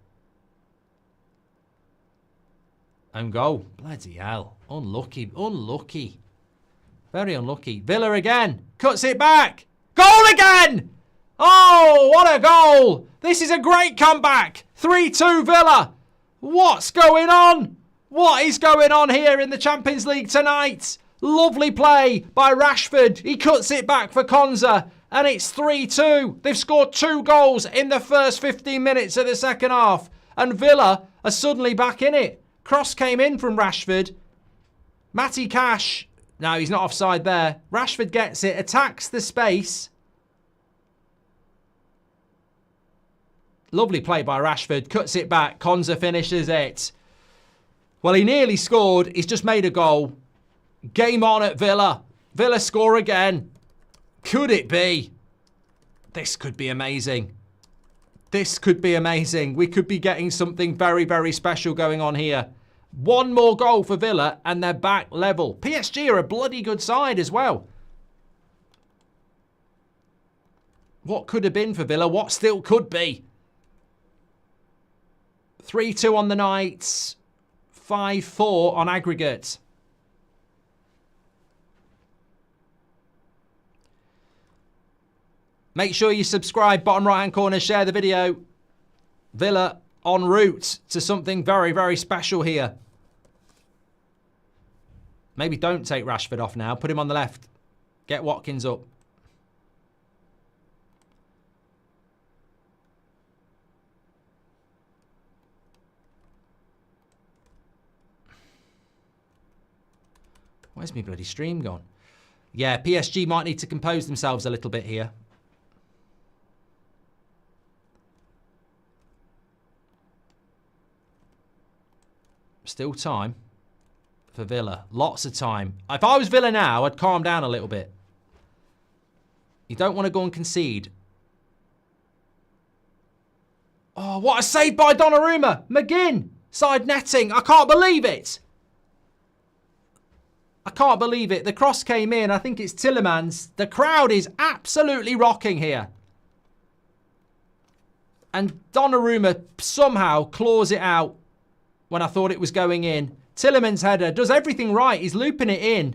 Own goal. Bloody hell. Unlucky. Unlucky. Very unlucky. Villa again. Cuts it back. Goal again! Oh, what a goal! This is a great comeback. 3-2 Villa. What's going on? What is going on here in the Champions League tonight? Lovely play by Rashford. He cuts it back for Konza. And it's 3-2. They've scored 2 goals in the first 15 minutes of the second half. And Villa are suddenly back in it. Cross came in from Rashford. Matty Cash No, he's not offside there. Rashford gets it, attacks the space. Lovely play by Rashford. Cuts it back. Konsa finishes it. Well, he nearly scored. He's just made a goal. Game on at Villa. Villa score again. Could it be? This could be amazing. This could be amazing. We could be getting something very, very special going on here. One more goal for Villa and they're back level. PSG are a bloody good side as well. What could have been for Villa? What still could be? 3-2 on the night. 5-4 on aggregate. Make sure you subscribe, bottom right hand corner, share the video. Villa en route to something very, very special here. Maybe don't take Rashford off now. Put him on the left. Get Watkins up. Where's my bloody stream gone? Yeah, PSG might need to compose themselves a little bit here. Still time for Villa. Lots of time. If I was Villa now, I'd calm down a little bit. You don't want to go and concede. Oh, what a save by Donnarumma. McGinn. Side netting. I can't believe it. I can't believe it. The cross came in. I think it's Tielemans. The crowd is absolutely rocking here. And Donnarumma somehow claws it out when I thought it was going in. Tielemans' header does everything right. He's looping it in.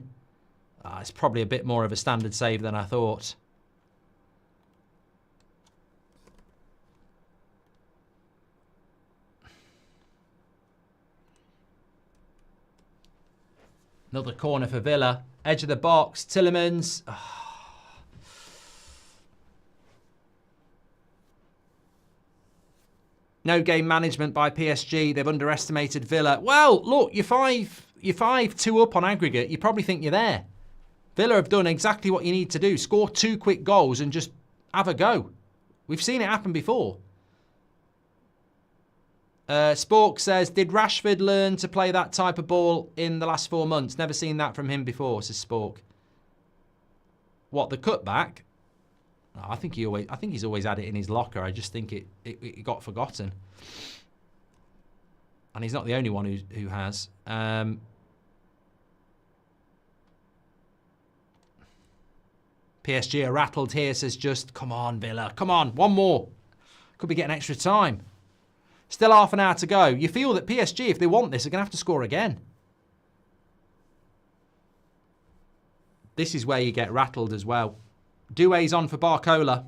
It's probably a bit more of a standard save than I thought. Another corner for Villa. Edge of the box. Tielemans. No game management by PSG. They've underestimated Villa. Well, look, you're 5-2 up on aggregate. You probably think you're there. Villa have done exactly what you need to do. Score 2 quick goals and just have a go. We've seen it happen before. Spork says, did Rashford learn to play that type of ball in the last 4 months? Never seen that from him before, says Spork. What, the cutback? Oh, I think he's always had it in his locker. I just think it got forgotten. And he's not the only one who has. PSG are rattled here, says just, come on, Villa. Come on, one more. Could be getting extra time. Still half an hour to go. You feel that PSG, if they want this, are going to have to score again. This is where you get rattled as well. Doué's on for Barcola.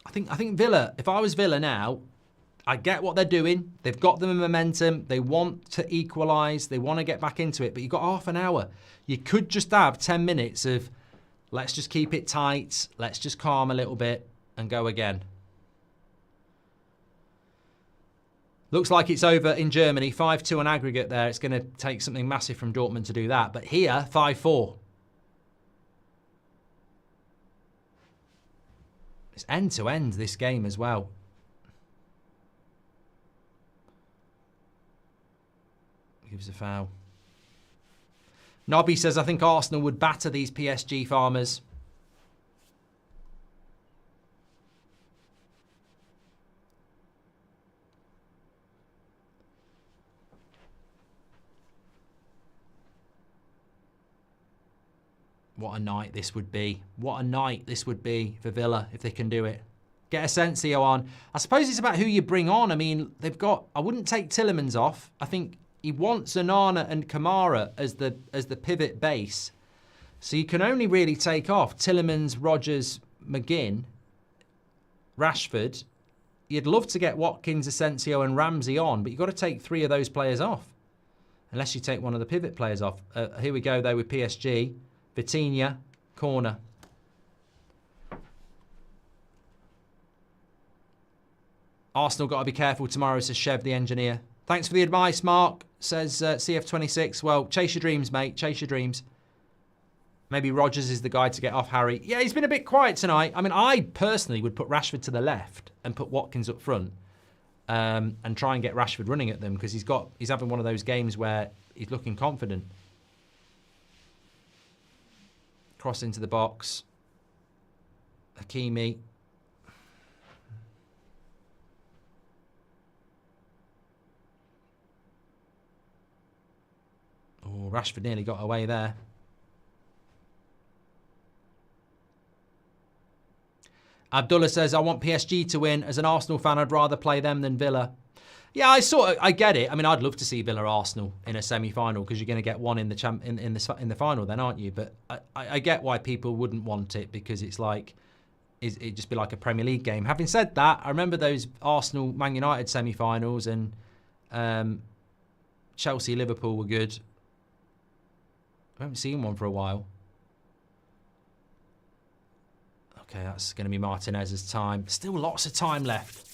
I think Villa, if I was Villa now, I get what they're doing. They've got the momentum. They want to equalise. They want to get back into it. But you've got half an hour. You could just have 10 minutes of, let's just keep it tight. Let's just calm a little bit and go again. Looks like it's over in Germany. 5-2 on aggregate there. It's going to take something massive from Dortmund to do that. But here, 5-4. It's end-to-end, this game as well. Gives a foul. Nobby says, I think Arsenal would batter these PSG farmers. What a night this would be. What a night this would be for Villa if they can do it. Get Asensio on. I suppose it's about who you bring on. I mean, they've got... I wouldn't take Tielemans off. I think he wants Onana and Kamara as the pivot base. So you can only really take off Tielemans, Rodgers, McGinn, Rashford. You'd love to get Watkins, Asensio and Ramsey on, but you've got to take 3 of those players off. Unless you take one of the pivot players off. Here we go, though, with PSG. Vitinha, corner. Arsenal got to be careful tomorrow, says Chev, the engineer. Thanks for the advice, Mark, says CF26. Well, chase your dreams, mate. Chase your dreams. Maybe Rodgers is the guy to get off Harry. Yeah, he's been a bit quiet tonight. I mean, I personally would put Rashford to the left and put Watkins up front and try and get Rashford running at them because he's having one of those games where he's looking confident. Cross into the box. Hakimi. Oh, Rashford nearly got away there. Abdullah says, I want PSG to win. As an Arsenal fan, I'd rather play them than Villa. Yeah, I get it. I mean, I'd love to see Villa Arsenal in a semi-final because you're going to get one in the final then, aren't you? But I get why people wouldn't want it because it's like it'd just be like a Premier League game. Having said that, I remember those Arsenal Man United semi-finals and Chelsea Liverpool were good. I haven't seen one for a while. Okay, that's going to be Martinez's time. Still lots of time left.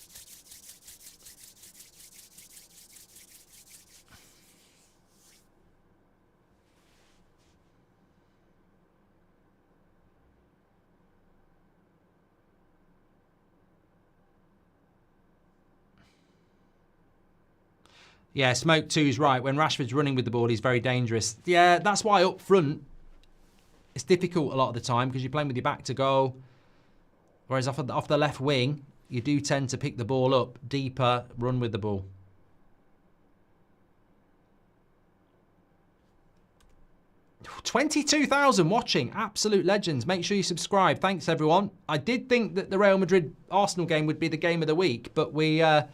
Yeah, Smoke 2's right. When Rashford's running with the ball, he's very dangerous. Yeah, that's why up front, it's difficult a lot of the time because you're playing with your back to goal. Whereas off the left wing, you do tend to pick the ball up deeper, run with the ball. $22,000 watching. Absolute legends. Make sure you subscribe. Thanks, everyone. I did think that the Real Madrid-Arsenal game would be the game of the week, but we were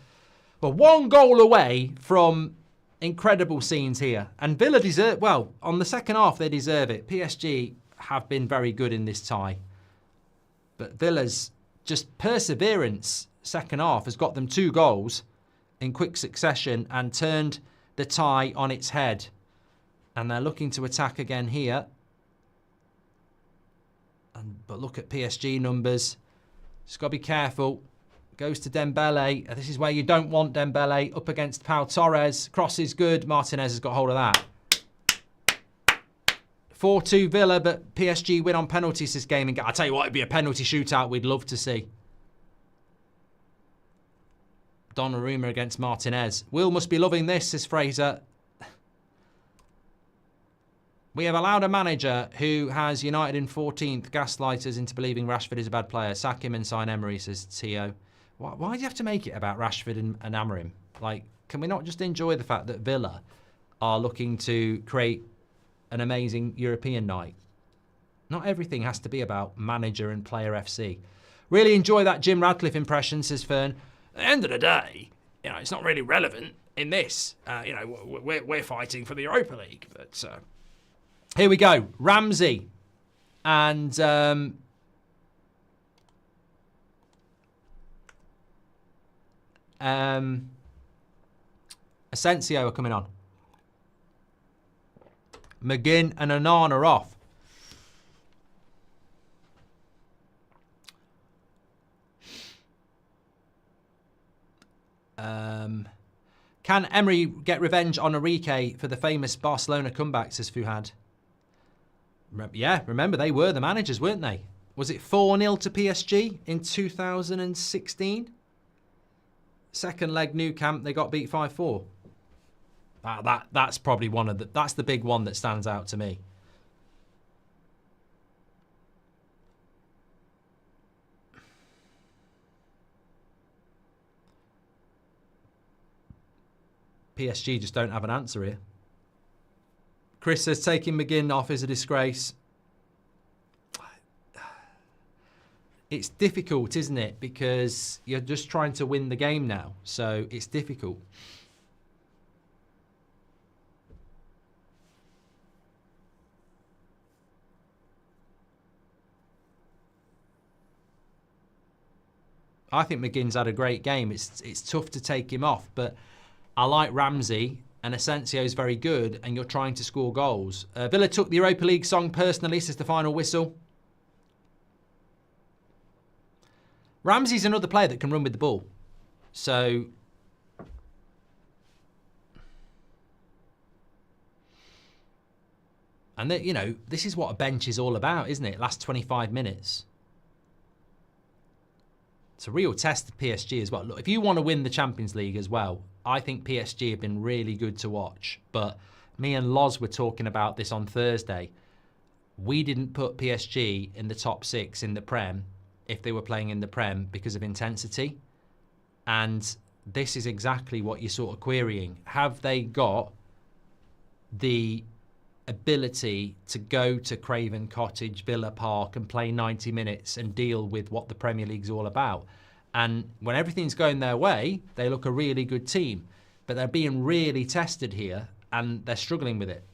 one goal away from incredible scenes here. And Villa deserve, well, on the second half, they deserve it. PSG have been very good in this tie. But Villa's just perseverance second half has got them 2 goals in quick succession and turned the tie on its head. And they're looking to attack again here. But look at PSG numbers. Just got to be careful. Goes to Dembele. This is where you don't want Dembele. Up against Pau Torres. Cross is good. Martinez has got hold of that. 4-2 Villa, but PSG win on penalties this game. And I tell you what, it'd be a penalty shootout we'd love to see. Donnarumma against Martinez. Will must be loving this, says Fraser. We have allowed a manager who has United in 14th gaslighters into believing Rashford is a bad player. Sack him and sign Emery, says Tio. Why do you have to make it about Rashford and Amorim? Like, can we not just enjoy the fact that Villa are looking to create an amazing European night? Not everything has to be about manager and player FC. Really enjoy that Jim Radcliffe impression, says Fern. At the end of the day, it's not really relevant in this. We're fighting for the Europa League. But here we go. Ramsey and Asensio are coming on. McGinn and Annan are off. Can Emery get revenge on Enrique for the famous Barcelona comeback, says Fuhad? Yeah, remember, they were the managers, weren't they? Was it 4-0 to PSG in 2016? Second leg, Nou Camp, they got beat 5-4. That's probably that's the big one that stands out to me. PSG just don't have an answer here. Chris says taking McGinn off is a disgrace. It's difficult, isn't it? Because you're just trying to win the game now. So it's difficult. I think McGinn's had a great game. It's tough to take him off, but I like Ramsey, and Asensio's very good, and you're trying to score goals. Villa took the Europa League song personally, says the final whistle. Ramsey's another player that can run with the ball. So And, you know, this is what a bench is all about, isn't it? Last 25 minutes. It's a real test of PSG as well. Look, if you want to win the Champions League as well, I think PSG have been really good to watch. But me and Loz were talking about this on Thursday. We didn't put PSG in the top 6 in the Prem if they were playing in the Prem because of intensity. And this is exactly what you're sort of querying. Have they got the ability to go to Craven Cottage, Villa Park and play 90 minutes and deal with what the Premier League's all about? And when everything's going their way, they look a really good team. But they're being really tested here and they're struggling with it.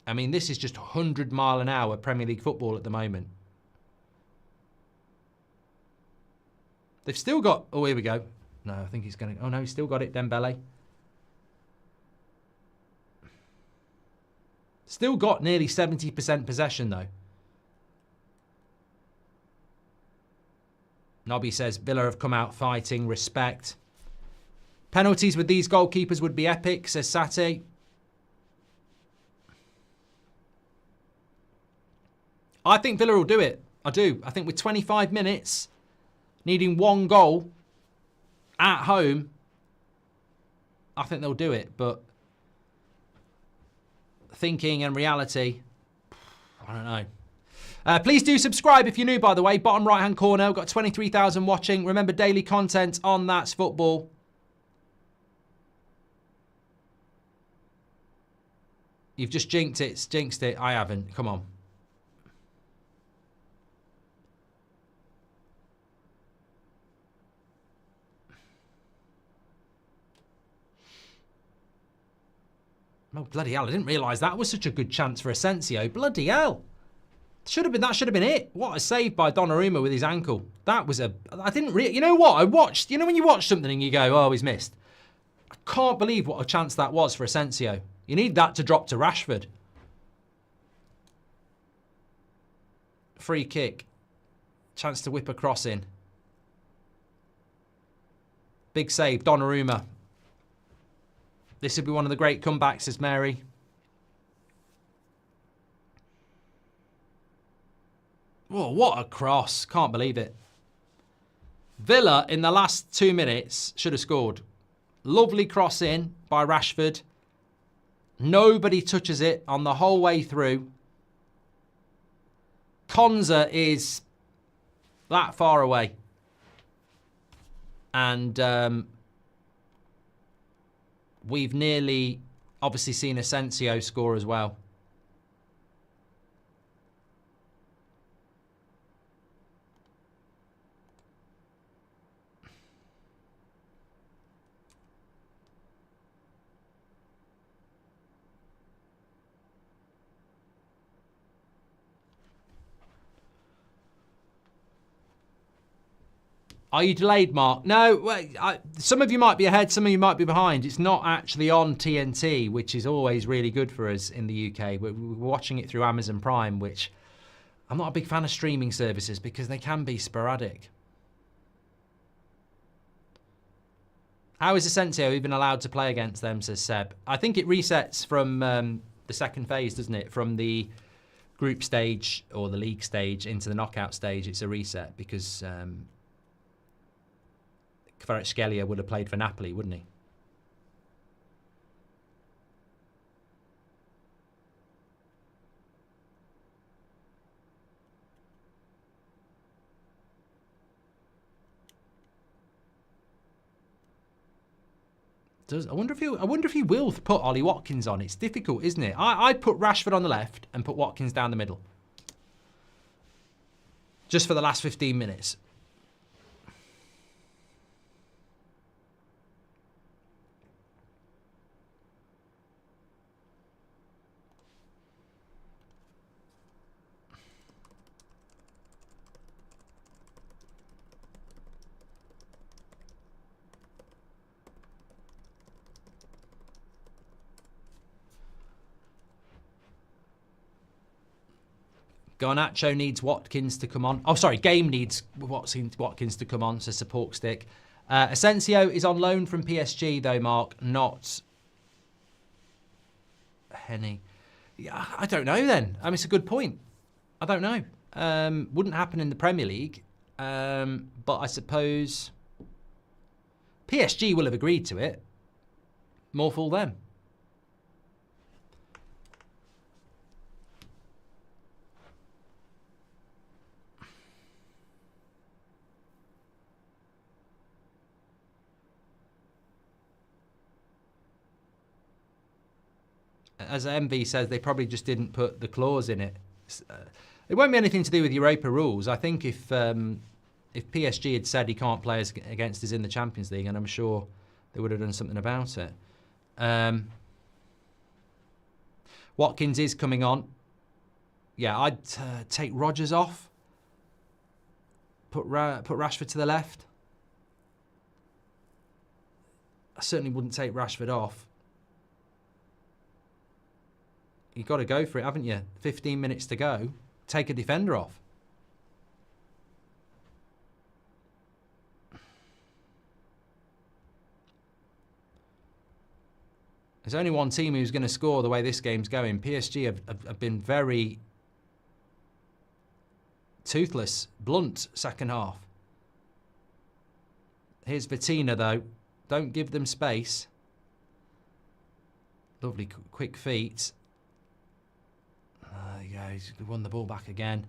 I mean, this is just 100-mile-an-hour Premier League football at the moment. They've still got... Oh, here we go. No, I think he's going to... Oh, no, he's still got it, Dembele. Still got nearly 70% possession, though. Nobby says, Villa have come out fighting, respect. Penalties with these goalkeepers would be epic, says Sate. I think Villa will do it. I do. I think with 25 minutes, needing 1 goal at home, I think they'll do it. But thinking and reality, I don't know. Please do subscribe if you're new, by the way. Bottom right-hand corner, we've got 23,000 watching. Remember, daily content on That's Football. You've just jinxed it. I haven't. Come on. Oh, bloody hell. I didn't realise that was such a good chance for Asensio. Bloody hell. That should have been it. What a save by Donnarumma with his ankle. That was I didn't really... You know what? I watched... You know when you watch something and you go, oh, he's missed. I can't believe what a chance that was for Asensio. You need that to drop to Rashford. Free kick. Chance to whip a cross in. Big save, Donnarumma. This would be one of the great comebacks, says Mary. Whoa, what a cross. Can't believe it. Villa, in the last 2 minutes, should have scored. Lovely cross in by Rashford. Nobody touches it on the whole way through. Konza is that far away. And we've nearly, obviously, seen Asensio score as well. Are you delayed, Mark? No, some of you might be ahead, some of you might be behind. It's not actually on TNT, which is always really good for us in the UK. We're watching it through Amazon Prime, which I'm not a big fan of streaming services because they can be sporadic. How is Asensio even allowed to play against them, says Seb? I think it resets from the second phase, doesn't it? From the group stage or the league stage into the knockout stage, it's a reset because... Kvaratskhelia would have played for Napoli, wouldn't he? I wonder if he will put Ollie Watkins on. It's difficult, isn't it? I'd put Rashford on the left and put Watkins down the middle. Just for the last 15 minutes. Garnacho needs Watkins to come on. Oh, sorry, Game needs Watkins to come on, says Support Stick. Asensio is on loan from PSG, though, Mark, not Henny. Yeah, I don't know then. I mean, it's a good point. I don't know. Wouldn't happen in the Premier League. But I suppose PSG will have agreed to it. More fool them. As MV says, they probably just didn't put the clause in it. It won't be anything to do with Europa rules. I think if PSG had said he can't play against us in the Champions League, and I'm sure they would have done something about it. Watkins is coming on. Yeah, I'd take Rodgers off. Put Rashford to the left. I certainly wouldn't take Rashford off. You've got to go for it, haven't you? 15 minutes to go. Take a defender off. There's only one team who's going to score the way this game's going. PSG have been very toothless, blunt second half. Here's Vitina, though. Don't give them space. Lovely quick feet. There you go. He's won the ball back again.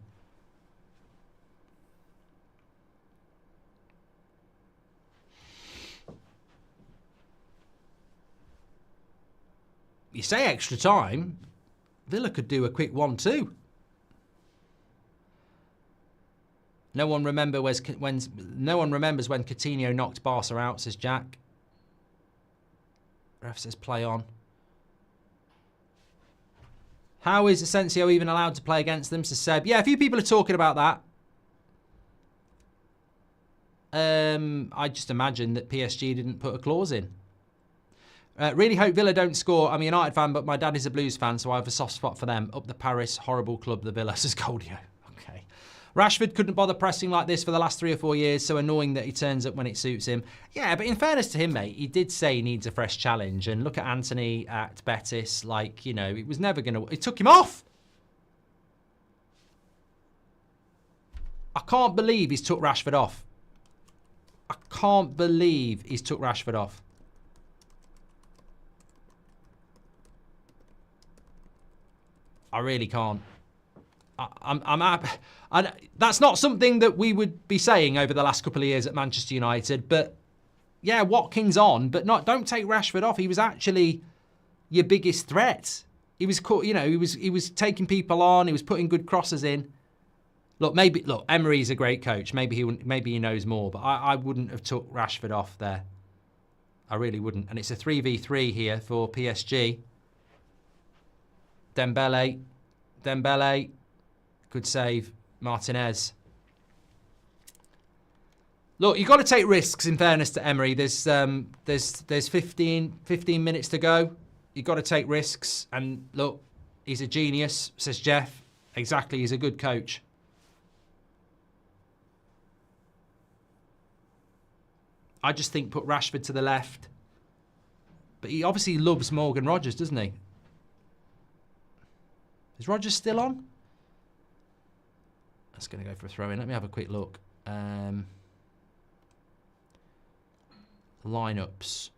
You say extra time. Villa could do a quick 1-2. No one remembers when Coutinho knocked Barca out, says Jack. Ref says play on. How is Asensio even allowed to play against them, says Seb? Yeah, a few people are talking about that. I just imagine that PSG didn't put a clause in. Really hope Villa don't score. I'm a United fan, but my dad is a Blues fan, so I have a soft spot for them. Up the Paris, horrible club, the Villa, says Goldio. Okay. Rashford couldn't bother pressing like this for the last 3 or 4 years, so annoying that he turns up when it suits him. Yeah, but in fairness to him, mate, he did say he needs a fresh challenge. And look at Anthony at Betis. Like, you know, it was never going to... It took him off. I can't believe he's took Rashford off. I can't believe he's took Rashford off. I really can't. That's not something that we would be saying over the last couple of years at Manchester United. But yeah, Watkins on, but don't take Rashford off. He was actually your biggest threat. He was, you know, he was taking people on. He was putting good crosses in. Look, Emery's a great coach. Maybe he knows more. But I wouldn't have took Rashford off there. I really wouldn't. And it's a 3v3 here for PSG. Dembele. Good save. Martinez. Look, you've got to take risks, in fairness to Emery. There's 15 minutes to go. You've got to take risks. And look, he's a genius, says Jeff. Exactly, he's a good coach. I just think put Rashford to the left. But he obviously loves Morgan Rodgers, doesn't he? Is Rodgers still on? That's going to go for a throw-in. Let me have a quick look. Lineups.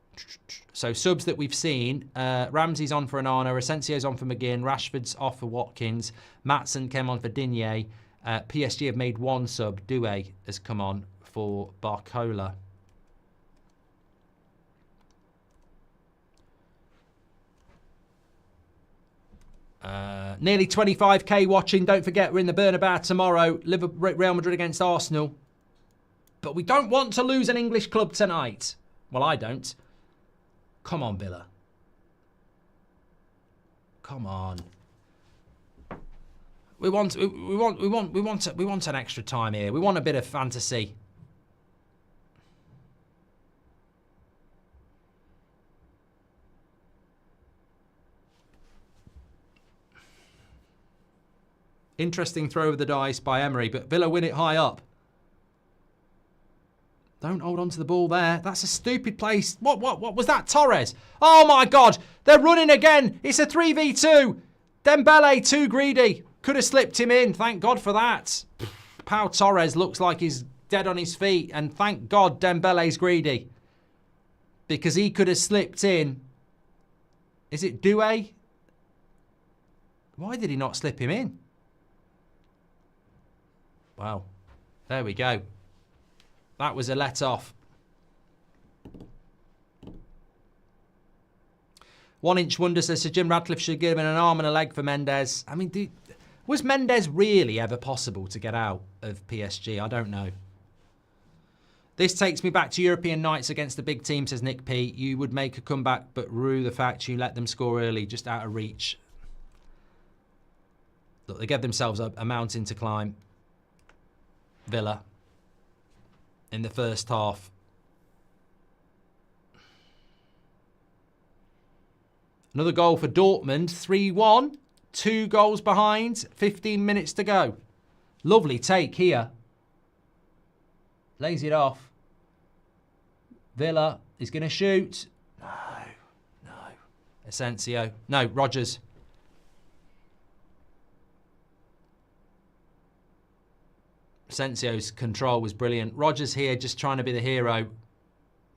So subs that we've seen. Ramsey's on for Onana. Asensio's on for McGinn. Rashford's off for Watkins. Maatsen came on for Digne. PSG have made one sub. Doué has come on for Barcola. Nearly 25k watching. Don't forget, we're in the Bernabeu tomorrow. Real Madrid against Arsenal. But we don't want to lose an English club tonight. Well, I don't. Come on, Villa. Come on. We want an extra time here. We want a bit of fantasy. Interesting throw of the dice by Emery, but Villa win it high up. Don't hold on to the ball there. That's a stupid place. What was that? Torres. Oh my God. They're running again. It's a 3v2. Dembele too greedy. Could have slipped him in. Thank God for that. Pau Torres looks like he's dead on his feet. And thank God Dembele's greedy. Because he could have slipped in. Is it Doué? Why did he not slip him in? Wow. There we go. That was a let-off. 1 Inch Wonder says Sir Jim Ratcliffe should give him an arm and a leg for Mendes. I mean, was Mendes really ever possible to get out of PSG? I don't know. This takes me back to European nights against the big team, says Nick P. You would make a comeback, but rue the fact you let them score early, just out of reach. Look, they gave themselves a mountain to climb. Villa. In the first half. Another goal for Dortmund. 3-1. 2 goals behind. 15 minutes to go. Lovely take here. Lays it off. Villa is going to shoot. No. Asensio. No, Rodgers. Asensio's control was brilliant. Rodgers here just trying to be the hero. I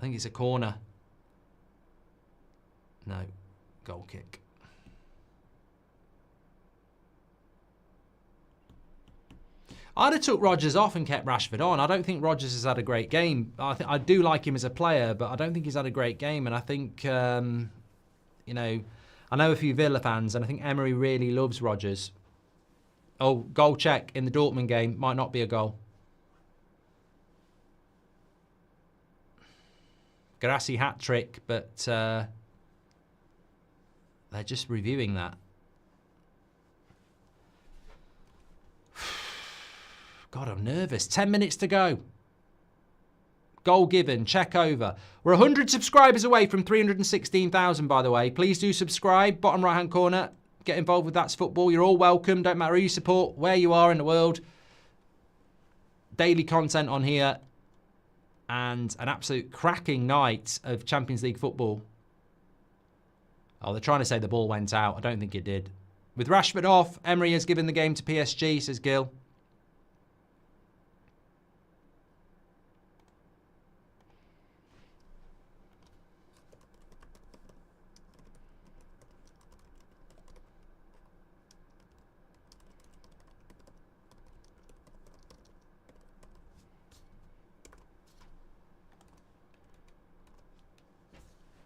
think it's a corner. No. Goal kick. I'd have took Rodgers off and kept Rashford on. I don't think Rodgers has had a great game. I do like him as a player, but I don't think he's had a great game. And I think, you know, I know a few Villa fans, and I think Emery really loves Rodgers. Oh, goal check in the Dortmund game. Might not be a goal. Garassi hat-trick, but they're just reviewing that. God, I'm nervous. 10 minutes to go. Goal given. Check over. We're 100 subscribers away from 316,000, by the way. Please do subscribe. Bottom right-hand corner. Get involved with That's Football. You're all welcome. Don't matter who you support, where you are in the world. Daily content on here. And an absolute cracking night of Champions League football. Oh, they're trying to say the ball went out. I don't think it did. With Rashford off, Emery has given the game to PSG, says Gil.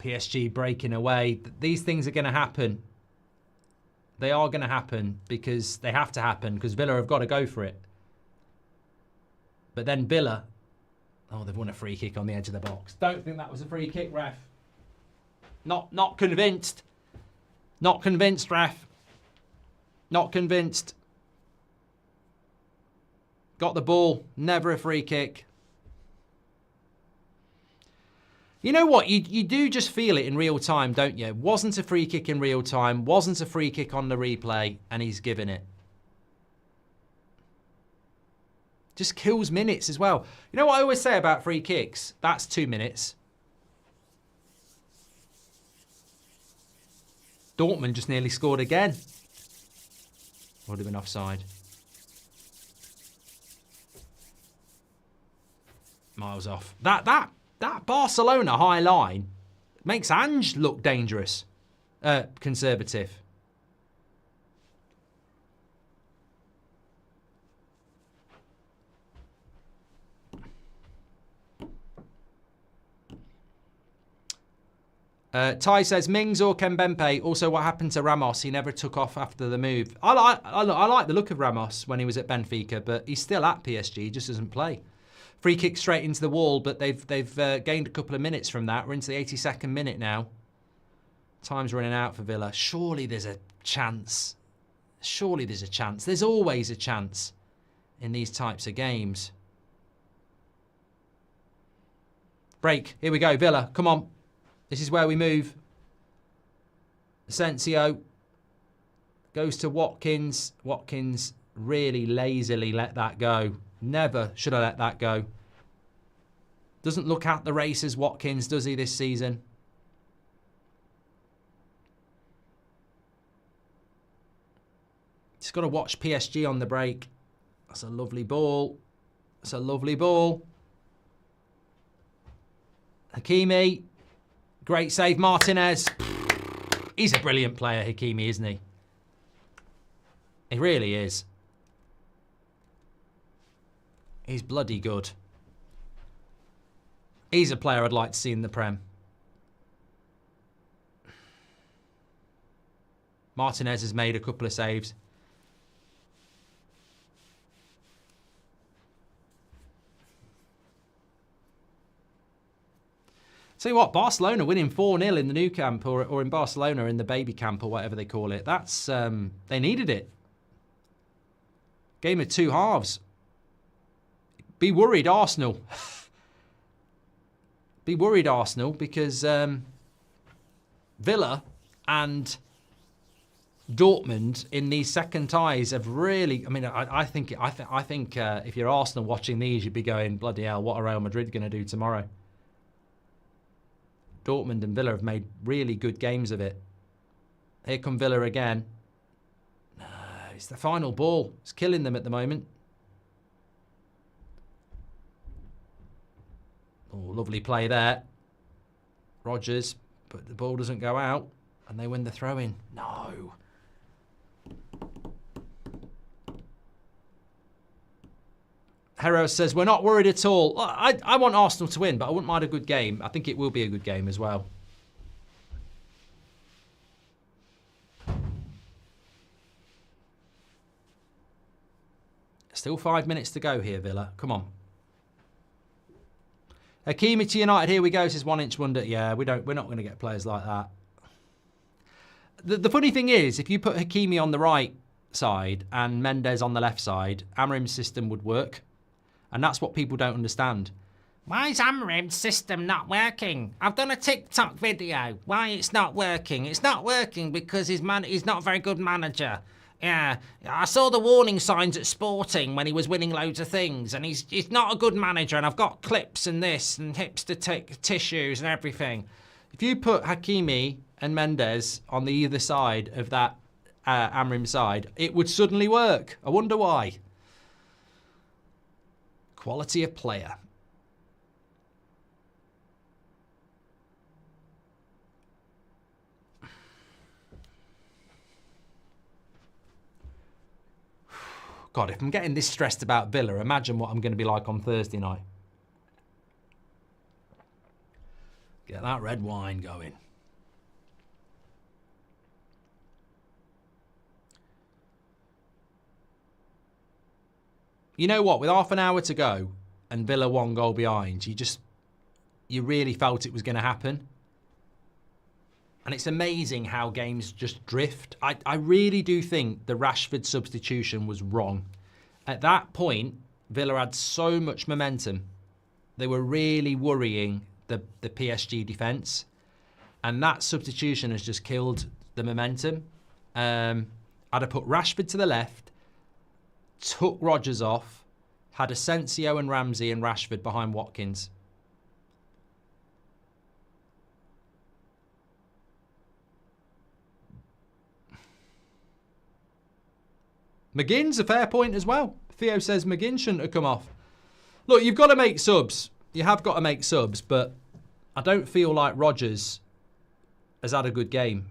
PSG breaking away. These things are going to happen. They are going to happen because they have to happen because Villa have got to go for it. But then Villa... Oh, they've won a free kick on the edge of the box. Don't think that was a free kick, ref. Not convinced. Not convinced, ref. Not convinced. Got the ball. Never a free kick. You know what? You do just feel it in real time, don't you? Wasn't a free kick in real time. Wasn't a free kick on the replay. And he's given it. Just kills minutes as well. You know what I always say about free kicks? That's 2 minutes. Dortmund just nearly scored again. Would have been offside. Miles off. That Barcelona high line makes Ange look dangerous. Conservative. Ty says Mings or Kembembe. Also, what happened to Ramos? He never took off after the move. I like the look of Ramos when he was at Benfica, but he's still at PSG. He just doesn't play. Free kick straight into the wall, but they've gained a couple of minutes from that. We're into the 82nd minute now. Time's running out for Villa. Surely there's a chance. Surely there's a chance. There's always a chance in these types of games. Break. Here we go, Villa. Come on. This is where we move. Asensio goes to Watkins. Watkins really lazily let that go. Never should have let that go. Doesn't look at the races, Watkins, does he, this season? Just got to watch PSG on the break. That's a lovely ball. That's a lovely ball. Hakimi. Great save, Martinez. He's a brilliant player, Hakimi, isn't he? He really is. He's bloody good. He's a player I'd like to see in the Prem. Martinez has made a couple of saves. Tell you what, Barcelona winning 4-0 in the new camp or in Barcelona in the baby camp or whatever they call it. That's they needed it. Game of two halves. Be worried, Arsenal. Be worried, Arsenal, because Villa and Dortmund in these second ties have really. I mean, I think if you're Arsenal watching these, you'd be going, bloody hell, what are Real Madrid going to do tomorrow? Dortmund and Villa have made really good games of it. Here come Villa again. No, it's the final ball. It's killing them at the moment. Oh, lovely play there. Rodgers, but the ball doesn't go out. And they win the throw-in. No. Hero says, we're not worried at all. I want Arsenal to win, but I wouldn't mind a good game. I think it will be a good game as well. Still 5 minutes to go here, Villa. Come on. Hakimi to United. Here we go. This is 1 inch wonder. Yeah, we're not going to get players like that. The funny thing is, if you put Hakimi on the right side and Mendes on the left side, Amorim's system would work. And that's what people don't understand. Why is Amorim's system not working? I've done a TikTok video. Why it's not working? It's not working because he's not a very good manager. Yeah, I saw the warning signs at Sporting when he was winning loads of things, and he's not a good manager, and I've got clips and this and hipster tissues and everything. If you put Hakimi and Mendes on the either side of that Amorim side, it would suddenly work. I wonder why. Quality of player. God, if I'm getting this stressed about Villa, imagine what I'm going to be like on Thursday night. Get that red wine going. You know what? With half an hour to go and Villa 1 goal behind, you really felt it was going to happen. And it's amazing how games just drift. I really do think the Rashford substitution was wrong. At that point, Villa had so much momentum. They were really worrying the PSG defence. And that substitution has just killed the momentum. I'd have put Rashford to the left, took Rodgers off, had Asensio and Ramsey and Rashford behind Watkins. McGinn's a fair point as well. Theo says McGinn shouldn't have come off. Look, you've got to make subs. You have got to make subs, but I don't feel like Rodgers has had a good game.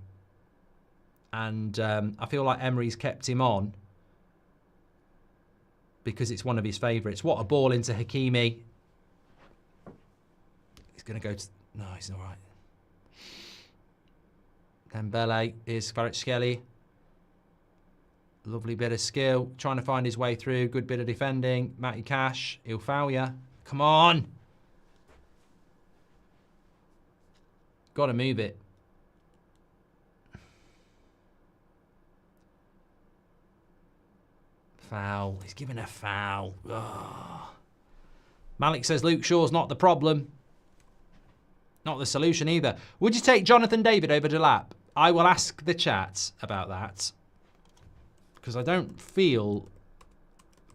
And I feel like Emery's kept him on because it's one of his favourites. What a ball into Hakimi. He's going to go to... No, he's all right. Dembele is Kvaratskhelia. Lovely bit of skill. Trying to find his way through. Good bit of defending. Matty Cash. He'll foul you. Come on. Got to move it. Foul. He's giving a foul. Ugh. Malik says Luke Shaw's not the problem. Not the solution either. Would you take Jonathan David over Delap? I will ask the chat about that. Because I don't feel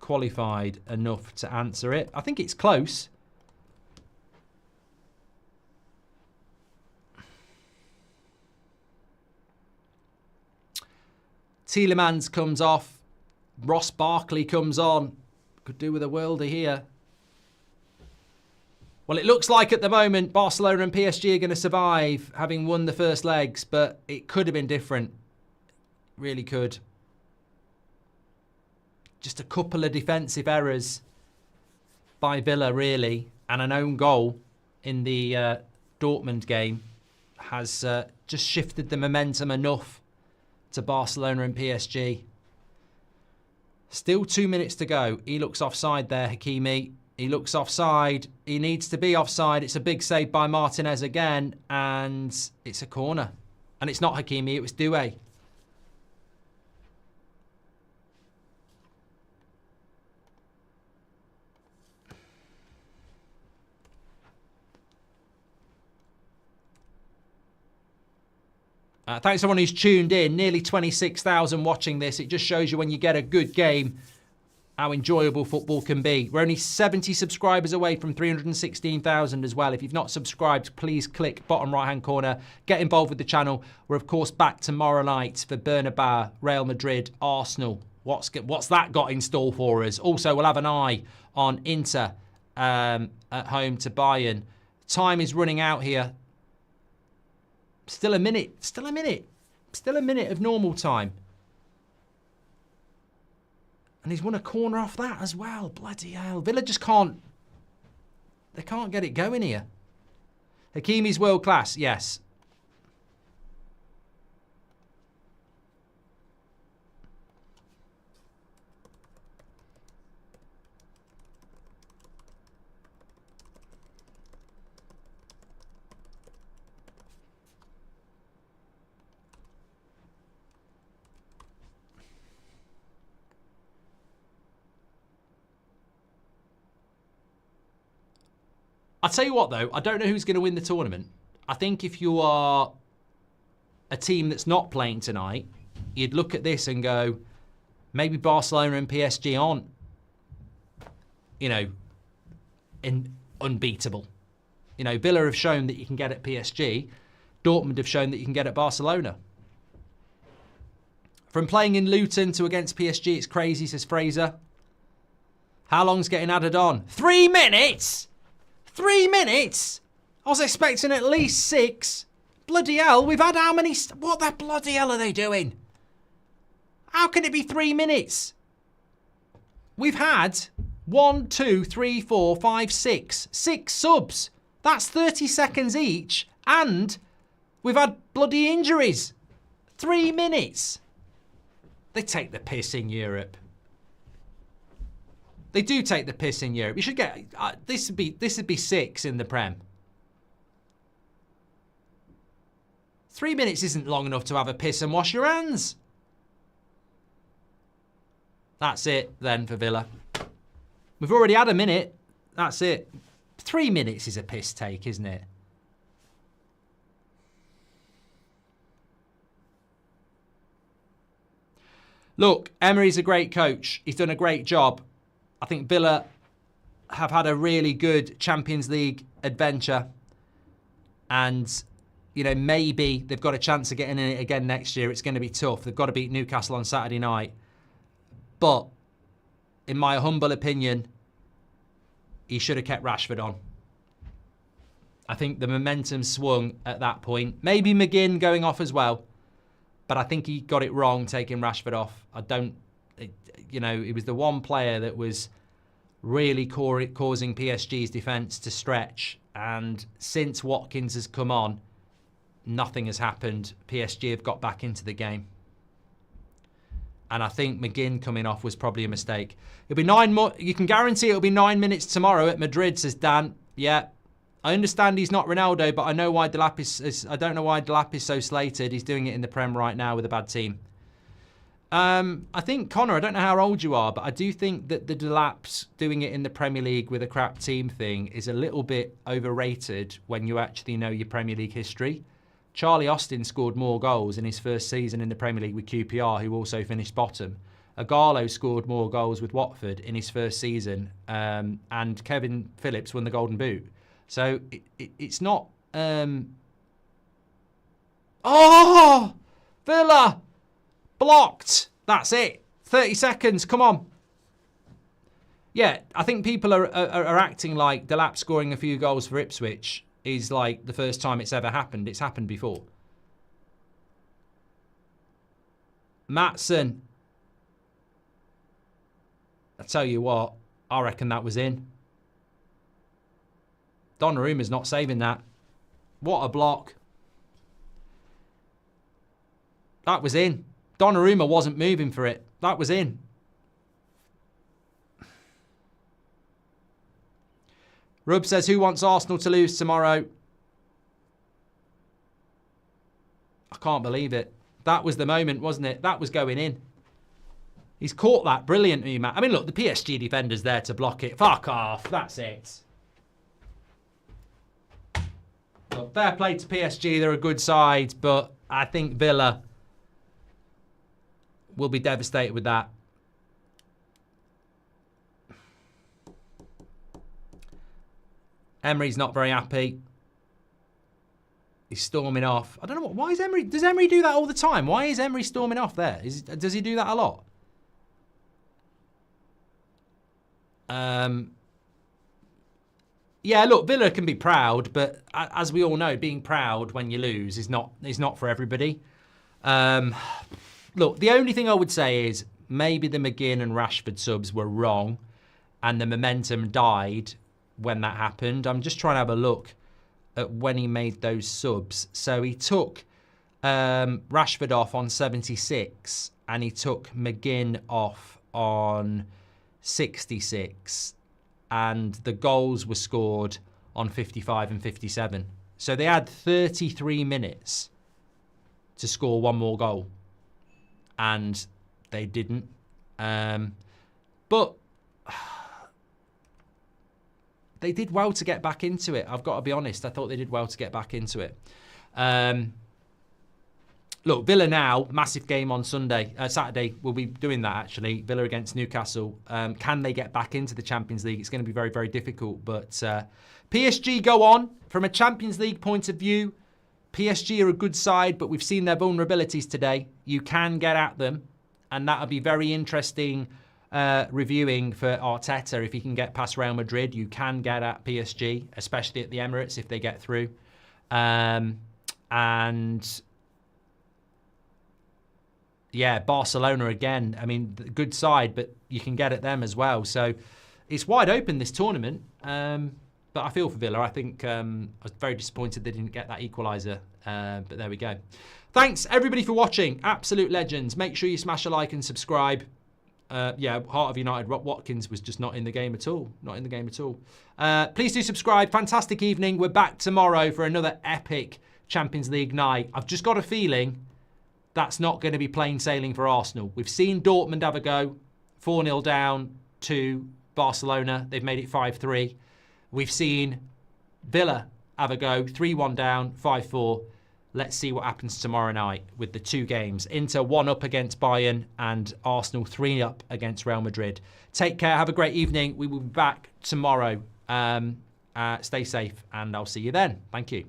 qualified enough to answer it. I think it's close. Tielemans comes off. Ross Barkley comes on. Could do with a worldie here. Well, it looks like at the moment Barcelona and PSG are going to survive, having won the first legs, but it could have been different. Really could. Just a couple of defensive errors by Villa, really, and an own goal in the Dortmund game has just shifted the momentum enough to Barcelona and PSG. Still 2 minutes to go. He looks offside there, Hakimi. He looks offside. He needs to be offside. It's a big save by Martinez again, and it's a corner. And it's not Hakimi, it was Doué. Thanks everyone who's tuned in. Nearly 26,000 watching this. It just shows you when you get a good game how enjoyable football can be. We're only 70 subscribers away from 316,000 as well. If you've not subscribed, please click bottom right-hand corner. Get involved with the channel. We're, of course, back tomorrow night for Bernabeu, Real Madrid, Arsenal. What's that got in store for us? Also, we'll have an eye on Inter at home to Bayern. Time is running out here. Still a minute. Still a minute. Still a minute of normal time. And he's won a corner off that as well. Bloody hell. Villa just can't... They can't get it going here. Hakimi's world class. Yes. I'll tell you what, though. I don't know who's going to win the tournament. I think if you are a team that's not playing tonight, you'd look at this and go, maybe Barcelona and PSG aren't, you know, unbeatable. You know, Villa have shown that you can get at PSG. Dortmund have shown that you can get at Barcelona. From playing in Luton to against PSG, it's crazy, says Fraser. How long's getting added on? 3 minutes? 3 minutes? I was expecting at least 6. Bloody hell, we've had how many... What the bloody hell are they doing? How can it be 3 minutes? We've had 1, 2, 3, 4, 5, 6. 6 subs. That's 30 seconds each. And we've had bloody injuries. 3 minutes. They take the piss in Europe. They do take the piss in Europe. You should get... this would be 6 in the Prem. 3 minutes isn't long enough to have a piss and wash your hands. That's it then for Villa. We've already had a minute. That's it. 3 minutes is a piss take, isn't it? Look, Emery's a great coach. He's done a great job. I think Villa have had a really good Champions League adventure. And, you know, maybe they've got a chance of getting in it again next year. It's going to be tough. They've got to beat Newcastle on Saturday night. But, in my humble opinion, he should have kept Rashford on. I think the momentum swung at that point. Maybe McGinn going off as well. But I think he got it wrong taking Rashford off. You know, it was the one player that was really causing PSG's defence to stretch. And since Watkins has come on, nothing has happened. PSG have got back into the game. And I think McGinn coming off was probably a mistake. It'll be 9 more. You can guarantee it'll be 9 minutes tomorrow at Madrid, says Dan. Yeah. I understand he's not Ronaldo, but I know why Delap I don't know why Delap is so slated. He's doing it in the Prem right now with a bad team. I think, Connor, I don't know how old you are, but I do think that the Delap's doing it in the Premier League with a crap team thing is a little bit overrated when you actually know your Premier League history. Charlie Austin scored more goals in his first season in the Premier League with QPR, who also finished bottom, Agallo scored more goals with Watford in his first season, and Kevin Phillips won the Golden Boot. So it's not... Oh! Villa! Blocked! That's it. 30 seconds, come on. Yeah, I think people are acting like Delap scoring a few goals for Ipswich is like the first time it's ever happened. It's happened before. Maatsen. I tell you what, I reckon that was in. Donnarumma's not saving that. What a block. That was in. Donnarumma wasn't moving for it. That was in. Rub says, who wants Arsenal to lose tomorrow? I can't believe it. That was the moment, wasn't it? That was going in. He's caught that brilliantly, Matt. I mean, look, the PSG defender's there to block it. Fuck off. That's it. Look, fair play to PSG. They're a good side, but I think Villa will be devastated with that. Emery's not very happy. He's storming off. I don't know why is Emery... Does Emery do that all the time? Why is Emery storming off there? Does he do that a lot? Yeah, look, Villa can be proud, but as we all know, being proud when you lose is not for everybody. Look, the only thing I would say is maybe the McGinn and Rashford subs were wrong and the momentum died when that happened. I'm just trying to have a look at when he made those subs. So he took Rashford off on 76 and he took McGinn off on 66, and the goals were scored on 55 and 57. So they had 33 minutes to score one more goal, and they didn't. But they did well to get back into it. I've got to be honest. I thought they did well to get back into it. Look, Villa now, massive game on Saturday. We'll be doing that, actually. Villa against Newcastle. Can they get back into the Champions League? It's going to be very, very difficult. But PSG go on. From a Champions League point of view, PSG are a good side, but we've seen their vulnerabilities today. You can get at them, and that'll be very interesting reviewing for Arteta. If he can get past Real Madrid, you can get at PSG, especially at the Emirates if they get through. And... yeah, Barcelona again. I mean, good side, but you can get at them as well. So it's wide open, this tournament. But I feel for Villa. I think I was very disappointed they didn't get that equaliser. But there we go. Thanks, everybody, for watching. Absolute legends. Make sure you smash a like and subscribe. Yeah, Heart of United, Watkins was just not in the game at all. Not in the game at all. Please do subscribe. Fantastic evening. We're back tomorrow for another epic Champions League night. I've just got a feeling that's not going to be plain sailing for Arsenal. We've seen Dortmund have a go. 4-0 down to Barcelona. They've made it 5-3. We've seen Villa have a go. 3-1 down, 5-4. Let's see what happens tomorrow night with the two games. Inter 1-up against Bayern and Arsenal 3-up against Real Madrid. Take care. Have a great evening. We will be back tomorrow. Stay safe and I'll see you then. Thank you.